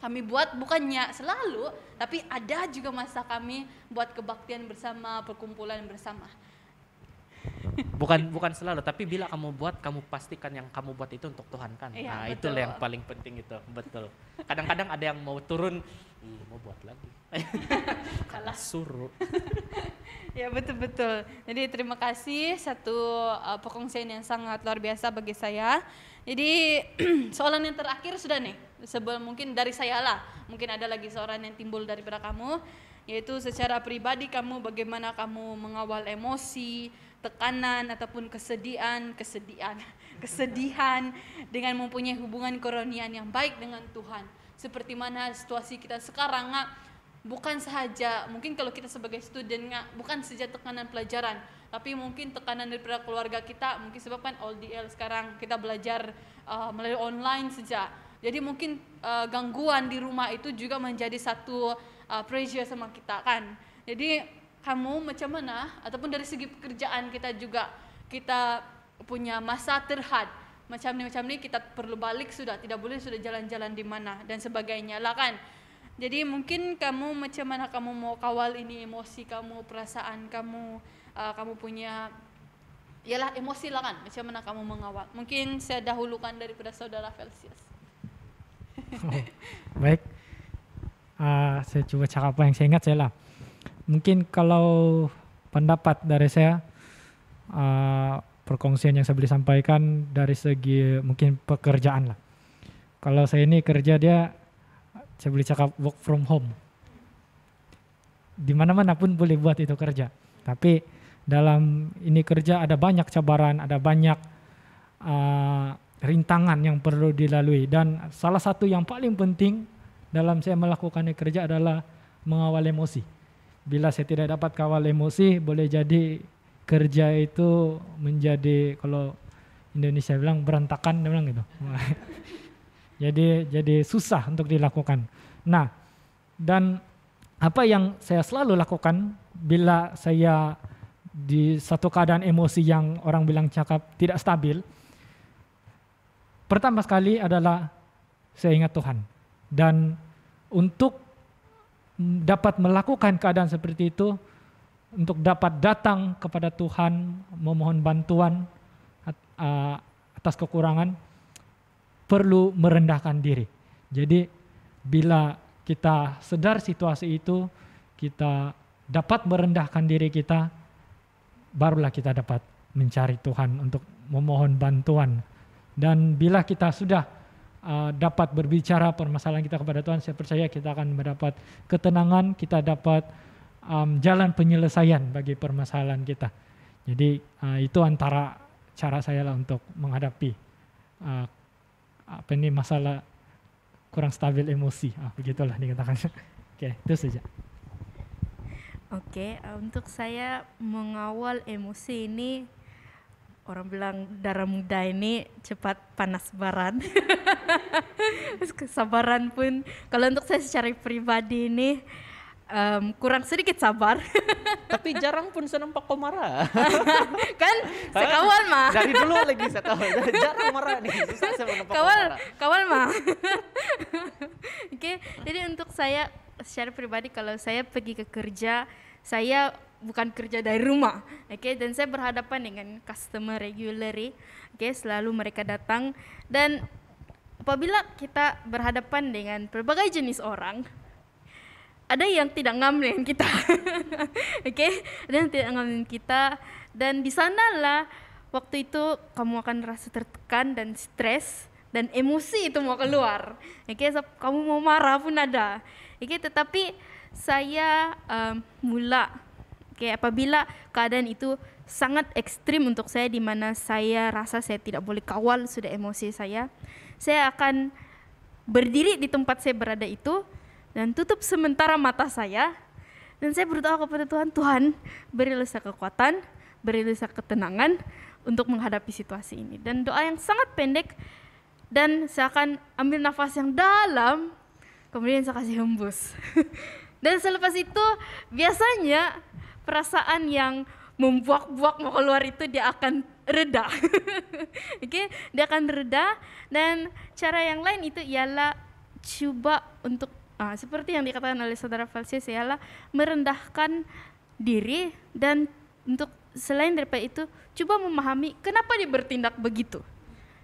kami buat bukannya selalu, tapi ada juga masa kami buat kebaktian bersama, perkumpulan bersama. Bukan selalu, tapi bila kamu buat, kamu pastikan yang kamu buat itu untuk Tuhan kan. Iya, itulah yang paling penting itu, betul. Kadang-kadang ada yang mau turun, mau buat lagi. Kalah suruh. Ya betul. Jadi terima kasih, satu perkongsian yang sangat luar biasa bagi saya. Jadi soalan yang terakhir sudah nih, sebelum mungkin dari saya lah, mungkin ada lagi soalan yang timbul daripada kamu, yaitu secara pribadi kamu bagaimana kamu mengawal emosi, tekanan ataupun kesedihan dengan mempunyai hubungan kerohanian yang baik dengan Tuhan. Seperti mana situasi kita sekarang bukan sahaja mungkin kalau kita sebagai student bukan saja tekanan pelajaran, tapi mungkin tekanan daripada keluarga kita, mungkin sebabkan ODL sekarang kita belajar melalui online saja. Jadi mungkin gangguan di rumah itu juga menjadi satu pressure sama kita kan. Jadi kamu macam mana, ataupun dari segi pekerjaan kita juga, kita punya masa terhad macam ni kita perlu balik sudah, tidak boleh sudah jalan-jalan di mana dan sebagainya lah kan. Jadi mungkin kamu macam mana kamu mau kawal ini emosi kamu, perasaan kamu, kamu punya ialah emosi lah kan, macam mana kamu mengawal. Mungkin saya dahulukan daripada saudara Valsius. Baik, saya coba cakap apa yang saya ingat saya lah. Mungkin kalau pendapat dari saya, perkongsian yang saya boleh sampaikan dari segi mungkin pekerjaan lah. Kalau saya ini kerja saya boleh cakap work from home. Di mana-mana pun boleh buat itu kerja. Tapi dalam ini kerja ada banyak cabaran, ada banyak rintangan yang perlu dilalui, dan salah satu yang paling penting dalam saya melakukan kerja adalah mengawal emosi. Bila saya tidak dapat kawal emosi, boleh jadi kerja itu menjadi, kalau Indonesia bilang berantakan, dia bilang gitu. jadi susah untuk dilakukan. Nah, dan apa yang saya selalu lakukan bila saya di satu keadaan emosi yang orang bilang cakap tidak stabil, pertama sekali adalah saya ingat Tuhan. Dan untuk dapat melakukan keadaan seperti itu, untuk dapat datang kepada Tuhan memohon bantuan atas kekurangan, perlu merendahkan diri. Jadi bila kita sedar situasi itu, kita dapat merendahkan diri kita, barulah kita dapat mencari Tuhan untuk memohon bantuan. Dan bila kita sudah dapat berbicara permasalahan kita kepada Tuhan, saya percaya kita akan mendapat ketenangan, kita dapat jalan penyelesaian bagi permasalahan kita. Jadi itu antara cara saya lah untuk menghadapi masalah kurang stabil emosi. Begitulah dikatakan. Oke, itu saja. Oke, untuk saya mengawal emosi ini, orang bilang darah muda ini cepat panas baran. Kesabaran pun, kalau untuk saya secara pribadi ini kurang sedikit sabar. Tapi jarang pun saya nampak kau marah. Kan saya kawal mah. Dari dulu lagi saya tahu, jarang marah nih. Susah saya nampak kau marah. Kawal mah. Oke, jadi untuk saya secara pribadi, kalau saya pergi ke kerja, saya bukan kerja dari rumah, oke, dan saya berhadapan dengan customer regularly, oke, selalu mereka datang, dan apabila kita berhadapan dengan berbagai jenis orang, ada yang tidak ngambil dengan kita, oke, ada yang tidak ngambil dengan kita, dan di sanalah waktu itu kamu akan merasa tertekan dan stres, dan emosi itu mau keluar, oke, kamu mau marah pun ada, oke, tetapi saya apabila keadaan itu sangat ekstrim untuk saya, di mana saya rasa saya tidak boleh kawal sudah emosi saya akan berdiri di tempat saya berada itu dan tutup sementara mata saya, dan saya berdoa kepada Tuhan, Tuhan berilah saya kekuatan, berilah saya ketenangan untuk menghadapi situasi ini. Dan doa yang sangat pendek, dan saya akan ambil nafas yang dalam, kemudian saya kasih hembus. Dan selepas itu biasanya perasaan yang membuak-buak mau keluar itu dia akan reda. Oke, dia akan reda. Dan cara yang lain itu ialah coba untuk seperti yang dikatakan oleh saudara Felsius, ialah merendahkan diri, dan untuk selain daripada itu coba memahami kenapa dia bertindak begitu.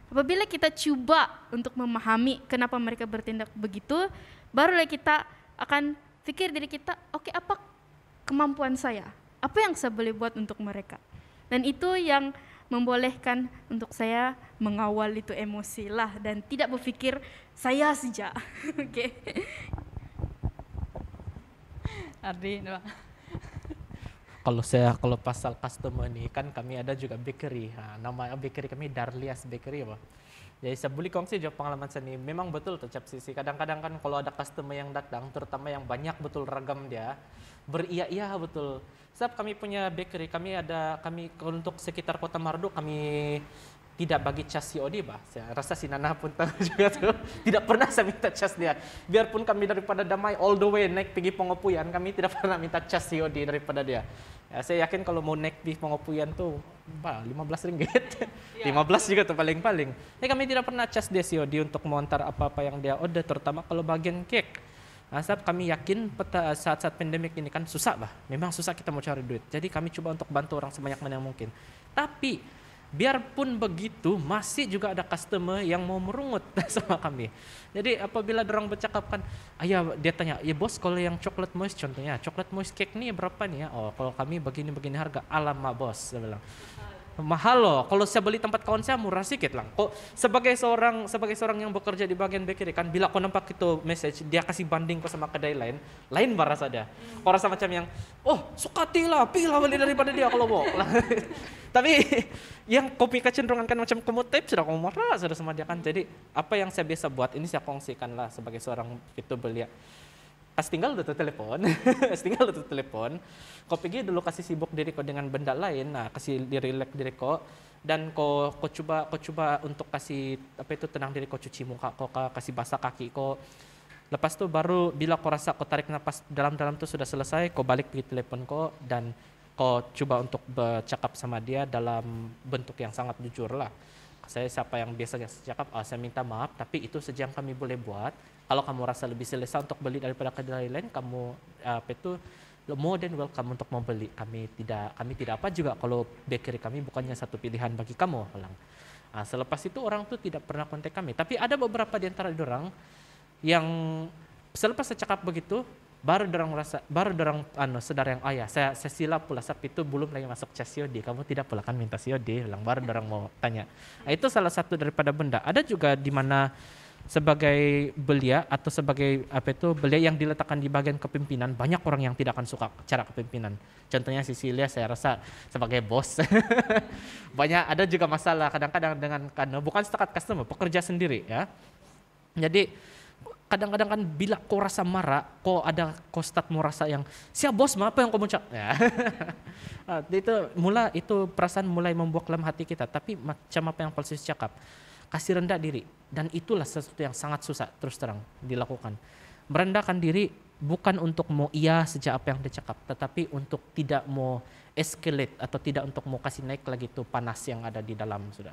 Apabila kita coba untuk memahami kenapa mereka bertindak begitu, barulah kita akan pikir diri kita, oke, apa kemampuan saya? Apa yang saya boleh buat untuk mereka? Dan itu yang membolehkan untuk saya mengawal itu emosi lah, dan tidak berpikir saya saja. Oke. Ardi, Kalau pasal customer ini kan kami ada juga bakery. Nama bakery kami Darlias Bakery, Pak. Jadi saya boleh kongsi juga pengalaman saya ini. Memang betul tuh Cap Sisi. Kadang-kadang kan kalau ada customer yang datang, terutama yang banyak betul ragam dia, beria-iya betul. Sebab kami punya bakery, kami untuk sekitar Kota Marduk kami tidak bagi cas COD, bah. Saya rasa si Nana pun tahu juga tuh. Tidak pernah saya minta cas dia. Biarpun kami daripada Damai all the way naik pergi Pengopuyan, kami tidak pernah minta cas COD daripada dia. Ya, saya yakin kalau mau naik di Pengopuyan tuh, RM15. Ya. 15 juga tuh paling-paling. Kami tidak pernah cas dia COD untuk mengantar apa-apa yang dia order, terutama kalau bagian cake. Sebab kami yakin saat-saat pandemik ini kan susah, bah. Memang susah kita mau cari duit. Jadi kami coba untuk bantu orang sebanyak mana yang mungkin. Tapi biarpun begitu, masih juga ada customer yang mau merungut sama kami. Jadi apabila orang bercakapkan, dia tanya, ya bos, kalau yang chocolate moist contohnya, chocolate moist cake nih berapa nih ya? Oh, kalau kami begini-begini harga, alamak bos, saya bilang. mahal loh. Kalau saya beli tempat kawan saya murah sedikit lah. Kok sebagai seorang yang bekerja di bagian bakery kan, bila kau nampak itu message dia kasih banding kau sama kedai lain barasa ada. Kau rasa macam yang, oh sukatilah, pilih beli daripada dia kalau mau. Tapi yang kopi kecenderungan kan macam kamu type sudah kamu marah sudah sama dia kan. Jadi apa yang saya biasa buat ini saya kongsikan lah sebagai seorang itu belia. Tinggal tutup telepon, kau pergi dulu kasih sibuk diri kau dengan benda lain, nah kasih relax diri kau, dan kau coba untuk kasih tenang diri kau, cuci muka kau, kasih basah kaki kau. Lepas tu baru bila kau rasa kau tarik nafas dalam tu sudah selesai, kau balik pergi telepon kau dan kau coba untuk bercakap sama dia dalam bentuk yang sangat jujur lah. Saya siapa yang biasanya cakap, saya minta maaf, tapi itu saja yang kami boleh buat. Kalau kamu rasa lebih selesa untuk beli daripada kedai lain, kamu more than welcome untuk membeli. Kami tidak apa juga kalau bakery kami bukannya satu pilihan bagi kamu. Selepas itu orang tu tidak pernah kontak kami. Tapi ada beberapa di antara orang yang selepas saya cakap begitu, baru dorang sedar yang saya silap pula sapi itu belum lagi masuk cas COD, kamu tidak pula kan minta COD, baru dorang mau tanya. Itu salah satu daripada benda. Ada juga di mana sebagai belia atau sebagai belia yang diletakkan di bagian kepemimpinan, banyak orang yang tidak akan suka cara kepemimpinan. Contohnya Cecilia, saya rasa sebagai bos banyak ada juga masalah kadang-kadang dengan bukan setakat customer, pekerja sendiri ya. Jadi kadang-kadang kan bila kau rasa marah, kau start mau rasa yang siap bos mah apa yang kau ucap ya. itu perasaan mulai membuat dalam hati kita. Tapi macam apa yang Paulus cakap, kasih rendah diri, dan itulah sesuatu yang sangat susah terus terang dilakukan. Merendahkan diri bukan untuk mau sejak apa yang dia cakap, tetapi untuk tidak mau escalate atau tidak untuk mau kasih naik lagi tuh panas yang ada di dalam sudah.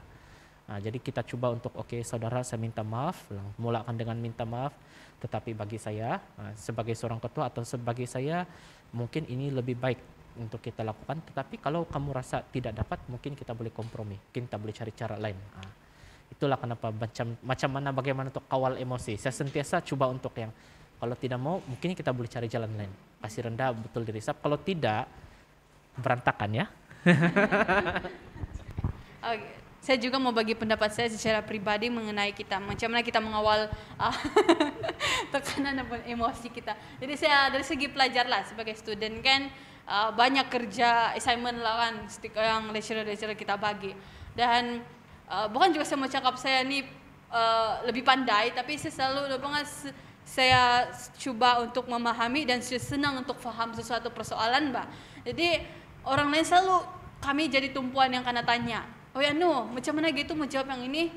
Jadi kita coba untuk saudara saya minta maaf, mulakan dengan minta maaf, tetapi bagi saya sebagai seorang ketua atau sebagai saya mungkin ini lebih baik untuk kita lakukan, tetapi kalau kamu rasa tidak dapat mungkin kita boleh kompromi, mungkin kita boleh cari cara lain. Itulah kenapa macam mana bagaimana untuk kawal emosi. Saya sentiasa coba untuk yang kalau tidak mau mungkin kita boleh cari jalan lain. Kasih rendah betul dirisap, kalau tidak berantakan ya. Saya juga mau bagi pendapat saya secara pribadi mengenai kita, macam mana kita mengawal tekanan dan emosi kita. Jadi saya dari segi pelajar lah, sebagai student kan banyak kerja assignment lah kan, yang lecturer kita bagi. Dan bukan juga saya mau cakap saya ni lebih pandai, tapi saya selalu saya coba untuk memahami dan senang untuk faham sesuatu persoalan, Mbak. Jadi orang lain selalu kami jadi tumpuan yang kena tanya. Oh ya macam mana gitu mau jawab yang ini?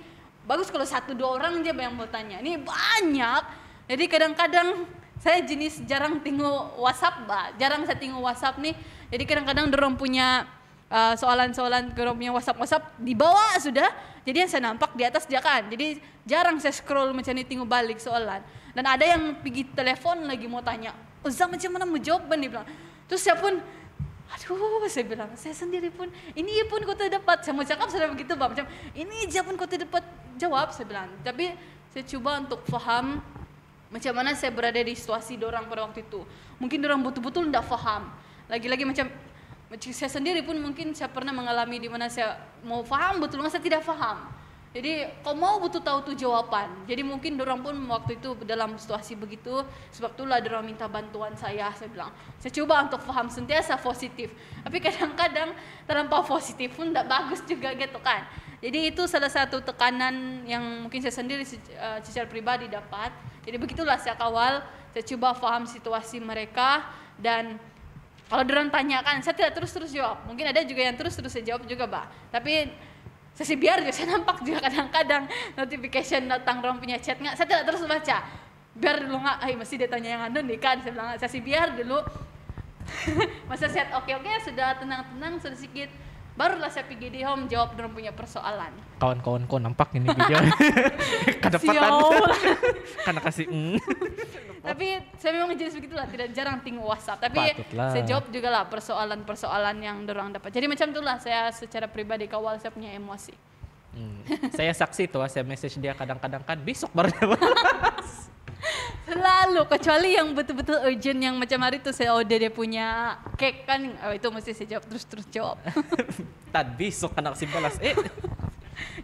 Bagus kalau 1-2 orang aja yang mau tanya. Ini banyak. Jadi kadang-kadang saya jenis jarang tengok WhatsApp, Mbak. Jarang saya tengok WhatsApp nih. Jadi kadang-kadang dorong punya soalan-soalan dorong punya WhatsApp di bawah sudah. Jadi yang saya nampak di atas dia kan. Jadi jarang saya scroll macam ini tengok balik soalan. Dan ada yang pergi telepon lagi mau tanya. Zah macam mana mau jawab nih bilang. Terus saya pun saya bilang, saya sendiri pun, ini pun kau terdapat, saya mau cakap sudah begitu, Pak. Macam, ini aja pun kau terdapat jawab, saya bilang. Tapi saya coba untuk faham macam mana saya berada di situasi dorang pada waktu itu. Mungkin dorang betul-betul tidak faham. Lagi-lagi macam saya sendiri pun mungkin saya pernah mengalami di mana saya mau faham betul, saya tidak faham. Jadi kau mau butuh tahu tuh jawaban. Jadi mungkin dorang pun waktu itu dalam situasi begitu, sebab itulah dorang minta bantuan saya bilang. Saya coba untuk faham sentiasa positif. Tapi kadang-kadang terlampau positif pun tidak bagus juga gitu kan. Jadi itu salah satu tekanan yang mungkin saya sendiri secara pribadi dapat. Jadi begitulah saya kawal, saya coba faham situasi mereka, dan kalau dorang tanyakan, saya tidak terus-terus jawab. Mungkin ada juga yang terus-terus saya jawab juga, Mbak. Tapi saya biar juga, saya nampak juga kadang-kadang notification datang dorang punya chat nggak, saya tidak terus baca. Biar dulu nggak, mesti dia tanya yang anu nih kan, saya bilang saya biar dulu. Masa set oke sudah tenang-tenang sudah sedikit, barulah saya pergi di home jawab dorang punya persoalan. Kawan-kawan kau nampak ini video kedapatan karena kasih Tapi saya memang jenis begitulah, tidak jarang tengok WhatsApp. Tapi patutlah saya jawab juga lah persoalan-persoalan yang dorang dapat. Jadi macam itulah saya secara pribadi kawal saya punya emosi. Saya saksi tuh, saya message dia kadang-kadang kan besok baru dia balas. selalu, kecuali yang betul-betul urgent yang macam hari itu saya order dia punya cake kan, itu mesti saya jawab terus jawab. Tadi sok anak si balas.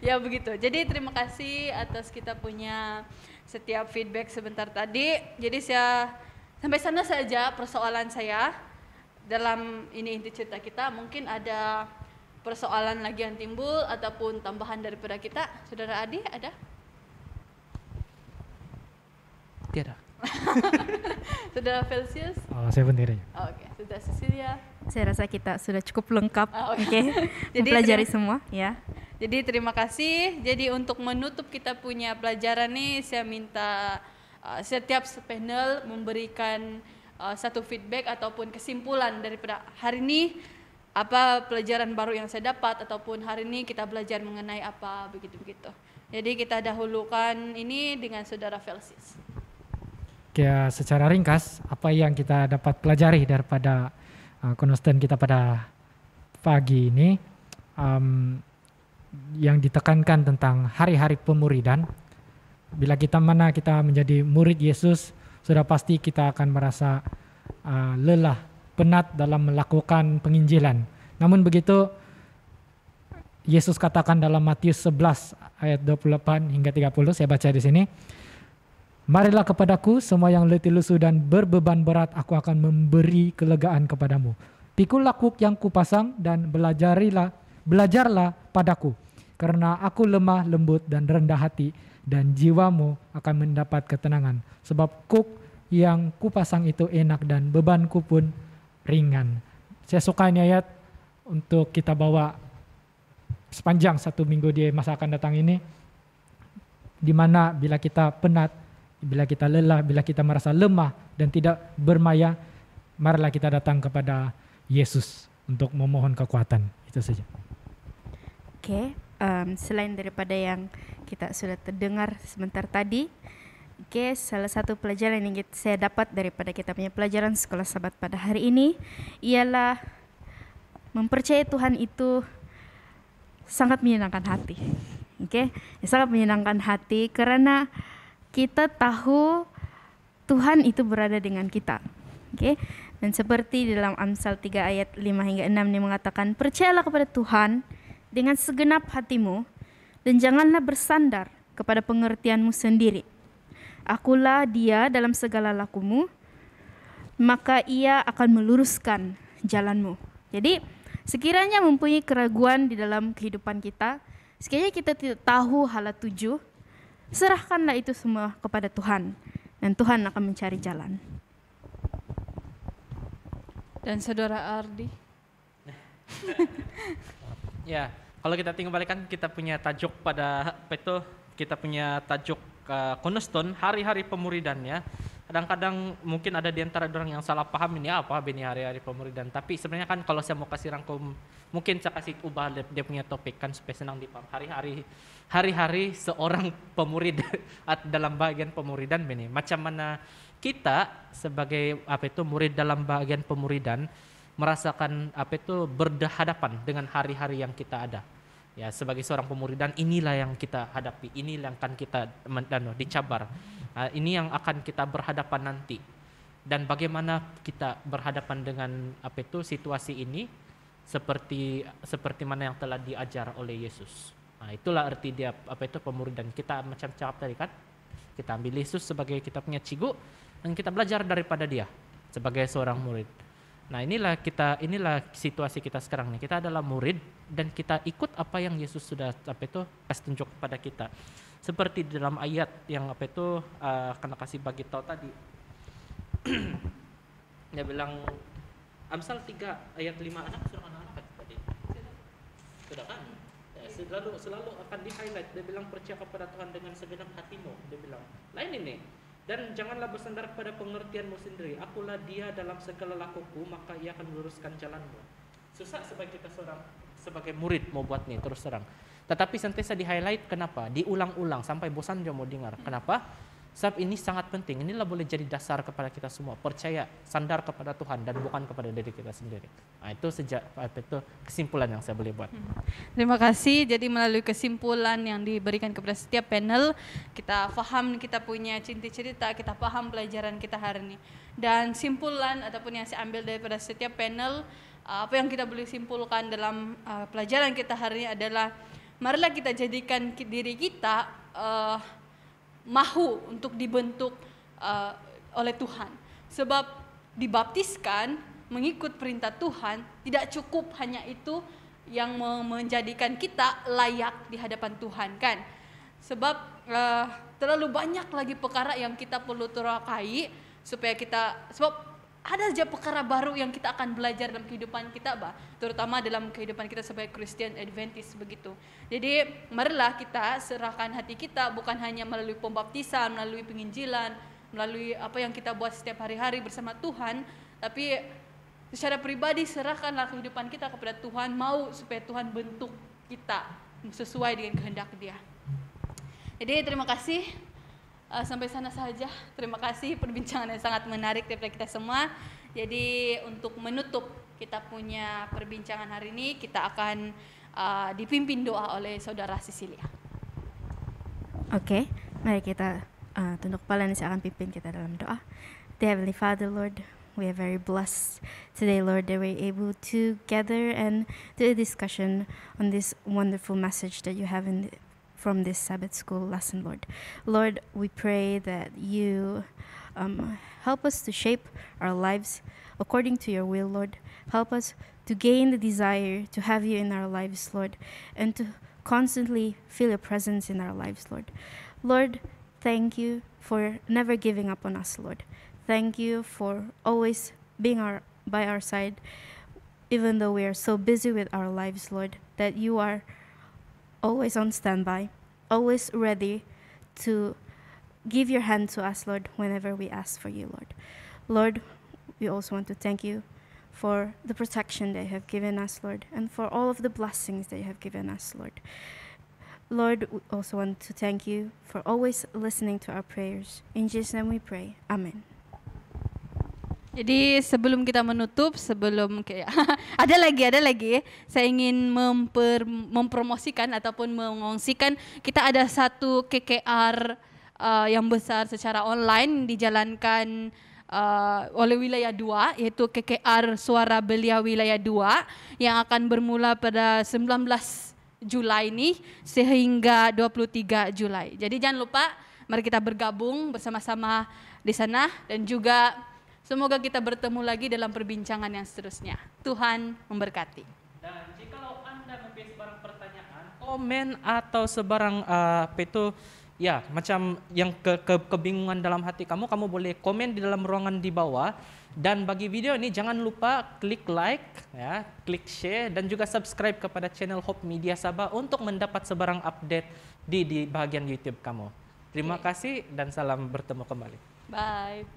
Ya begitu. Jadi terima kasih atas kita punya setiap feedback sebentar tadi. Jadi saya sampai sana saja persoalan saya dalam ini inti cerita kita. Mungkin ada persoalan lagi yang timbul ataupun tambahan daripada kita. Saudara Adi ada? Tiada. Saudara Felsius? Oh, saya sendiri. Oke, Saudara Cecilia. Saya rasa kita sudah cukup lengkap, Oke. Jadi mempelajari semua, ya. Jadi terima kasih. Jadi untuk menutup kita punya pelajaran nih, saya minta setiap panel memberikan satu feedback ataupun kesimpulan daripada hari ini, apa pelajaran baru yang saya dapat, ataupun hari ini kita belajar mengenai apa, begitu-begitu. Jadi kita dahulukan ini dengan Saudara Felsius. Ya, secara ringkas, apa yang kita dapat pelajari daripada konsten kita pada pagi ini, yang ditekankan tentang hari-hari pemuridan. Bila kita menjadi murid Yesus, sudah pasti kita akan merasa lelah, penat dalam melakukan penginjilan. Namun begitu, Yesus katakan dalam Matius 11 ayat 28 hingga 30, saya baca di sini. Marilah kepadaku semua yang letih lesu dan berbeban berat, aku akan memberi kelegaan kepadamu. Pikul lakuk yang kupasang dan belajarlah padaku, karena aku lemah lembut dan rendah hati, dan jiwamu akan mendapat ketenangan. Sebab kuk yang kupasang itu enak dan bebanku pun ringan. Saya suka ini ayat untuk kita bawa sepanjang 1 minggu di masa akan datang ini, di mana bila kita penat, bila kita lelah, bila kita merasa lemah dan tidak bermaya, marilah kita datang kepada Yesus untuk memohon kekuatan. Itu saja. Oke, selain daripada yang kita sudah terdengar sebentar tadi, salah satu pelajaran yang saya dapat daripada kita punya pelajaran sekolah Sabat pada hari ini ialah mempercayai Tuhan itu sangat menyenangkan hati. Sangat menyenangkan hati karena kita tahu Tuhan itu berada dengan kita. Dan seperti di dalam Amsal 3 ayat 5 hingga 6 ini mengatakan, percayalah kepada Tuhan dengan segenap hatimu dan janganlah bersandar kepada pengertianmu sendiri. Akulah Dia dalam segala lakumu, maka Ia akan meluruskan jalanmu. Jadi sekiranya mempunyai keraguan di dalam kehidupan kita, sekiranya kita tidak tahu hala tuju, serahkanlah itu semua kepada Tuhan, dan Tuhan akan mencari jalan. Dan Saudara Ardi. Ya, kalau kita tinggal balikan, kita punya tajuk pada apa itu? Kita punya tajuk cornerstone hari-hari pemuridan ya. Kadang-kadang mungkin ada di antara orang yang salah paham ini apa ini hari-hari pemuridan. Tapi sebenarnya kan kalau saya mau kasih rangkum, mungkin saya kasih ubah dia punya topik kan supaya senang dipaham. Hari-hari seorang pemurid dalam bagian pemuridan ini. Macam mana kita sebagai murid dalam bagian pemuridan merasakan berhadapan dengan hari-hari yang kita ada. Ya, sebagai seorang pemuridan inilah yang kita hadapi, inilah yang akan kita dicabar. Ini yang akan kita berhadapan nanti. Dan bagaimana kita berhadapan dengan situasi ini seperti mana yang telah diajar oleh Yesus. Itulah arti dia pemuridan. Kita macam cakap tadi kan, kita ambil Yesus sebagai kita punya cigu dan kita belajar daripada dia sebagai seorang murid. Nah, inilah situasi kita sekarang nih. Kita adalah murid dan kita ikut apa yang Yesus sudah kasih tunjuk kepada kita. Seperti di dalam ayat yang kena kasih bagi tahu tadi. Dia bilang Amsal 3 ayat 5 anak-anak tadi. Sudah kan? Ya, selalu akan di-highlight. Dia bilang percaya kepada Tuhan dengan segenap hatimu. Dia bilang, lain ini. Dan janganlah bersandar pada pengertianmu sendiri. Akulah Dia dalam segala lakuku, maka Ia akan meluruskan jalanmu. Susah sebagai kita sebagai murid mau buat nih terus terang. Tetapi senantiasa di-highlight, kenapa? Diulang-ulang sampai bosan dia mau dengar. Kenapa? Sebab ini sangat penting. Inilah boleh jadi dasar kepada kita semua. Percaya, sandar kepada Tuhan dan bukan kepada diri kita sendiri. Nah, itu itu kesimpulan yang saya boleh buat. Terima kasih. Jadi melalui kesimpulan yang diberikan kepada setiap panel, kita paham kita punya cerita, kita paham pelajaran kita hari ini. Dan simpulan ataupun yang saya ambil daripada setiap panel, apa yang kita boleh simpulkan dalam pelajaran kita hari ini adalah, marilah kita jadikan diri kita mahu untuk dibentuk oleh Tuhan. Sebab dibaptiskan, mengikut perintah Tuhan, tidak cukup hanya itu yang menjadikan kita layak di hadapan Tuhan, kan? Sebab terlalu banyak lagi perkara yang kita perlu terakai supaya kita, sebab ada saja perkara baru yang kita akan belajar dalam kehidupan kita, terutama dalam kehidupan kita sebagai Christian Adventist begitu. Jadi marilah kita serahkan hati kita bukan hanya melalui pembaptisan, melalui penginjilan, melalui apa yang kita buat setiap hari-hari bersama Tuhan, tapi secara pribadi serahkanlah kehidupan kita kepada Tuhan, mau supaya Tuhan bentuk kita sesuai dengan kehendak Dia. Jadi terima kasih. Sampai sana saja. Terima kasih perbincangan yang sangat menarik daripada kita semua. Jadi untuk menutup kita punya perbincangan hari ini, kita akan dipimpin doa oleh Saudara Cecilia. Oke, mari kita tunduk kepala dan saya akan pimpin kita dalam doa. Dear Heavenly Father, Lord, we are very blessed today, Lord, that we're able to gather and do a discussion on this wonderful message that you have from this Sabbath school lesson, Lord. Lord, we pray that you help us to shape our lives according to your will, Lord. Help us to gain the desire to have you in our lives, Lord, and to constantly feel your presence in our lives, Lord. Lord, thank you for never giving up on us, Lord. Thank you for always being by our side, even though we are so busy with our lives, Lord, that you are always on standby, always ready to give your hand to us, Lord, whenever we ask for you, Lord. Lord, we also want to thank you for the protection that you have given us, Lord, and for all of the blessings that you have given us, Lord. Lord, we also want to thank you for always listening to our prayers. In Jesus' name we pray. Amen. Jadi sebelum kita menutup, ada lagi, saya ingin mempromosikan ataupun mengongsikan, kita ada satu KKR yang besar secara online dijalankan oleh wilayah 2, yaitu KKR Suara Belia wilayah 2 yang akan bermula pada 19 Julai ini sehingga 23 Julai. Jadi jangan lupa, mari kita bergabung bersama-sama di sana, dan juga semoga kita bertemu lagi dalam perbincangan yang seterusnya. Tuhan memberkati. Dan jikalau Anda mempunyai sebarang pertanyaan, komen atau sebarang ya macam yang kebingungan dalam hati kamu boleh komen di dalam ruangan di bawah. Dan bagi video ini jangan lupa klik like, ya, klik share dan juga subscribe kepada channel Hope Media Sabah untuk mendapat sebarang update di bahagian YouTube kamu. Terima kasih dan salam bertemu kembali. Bye.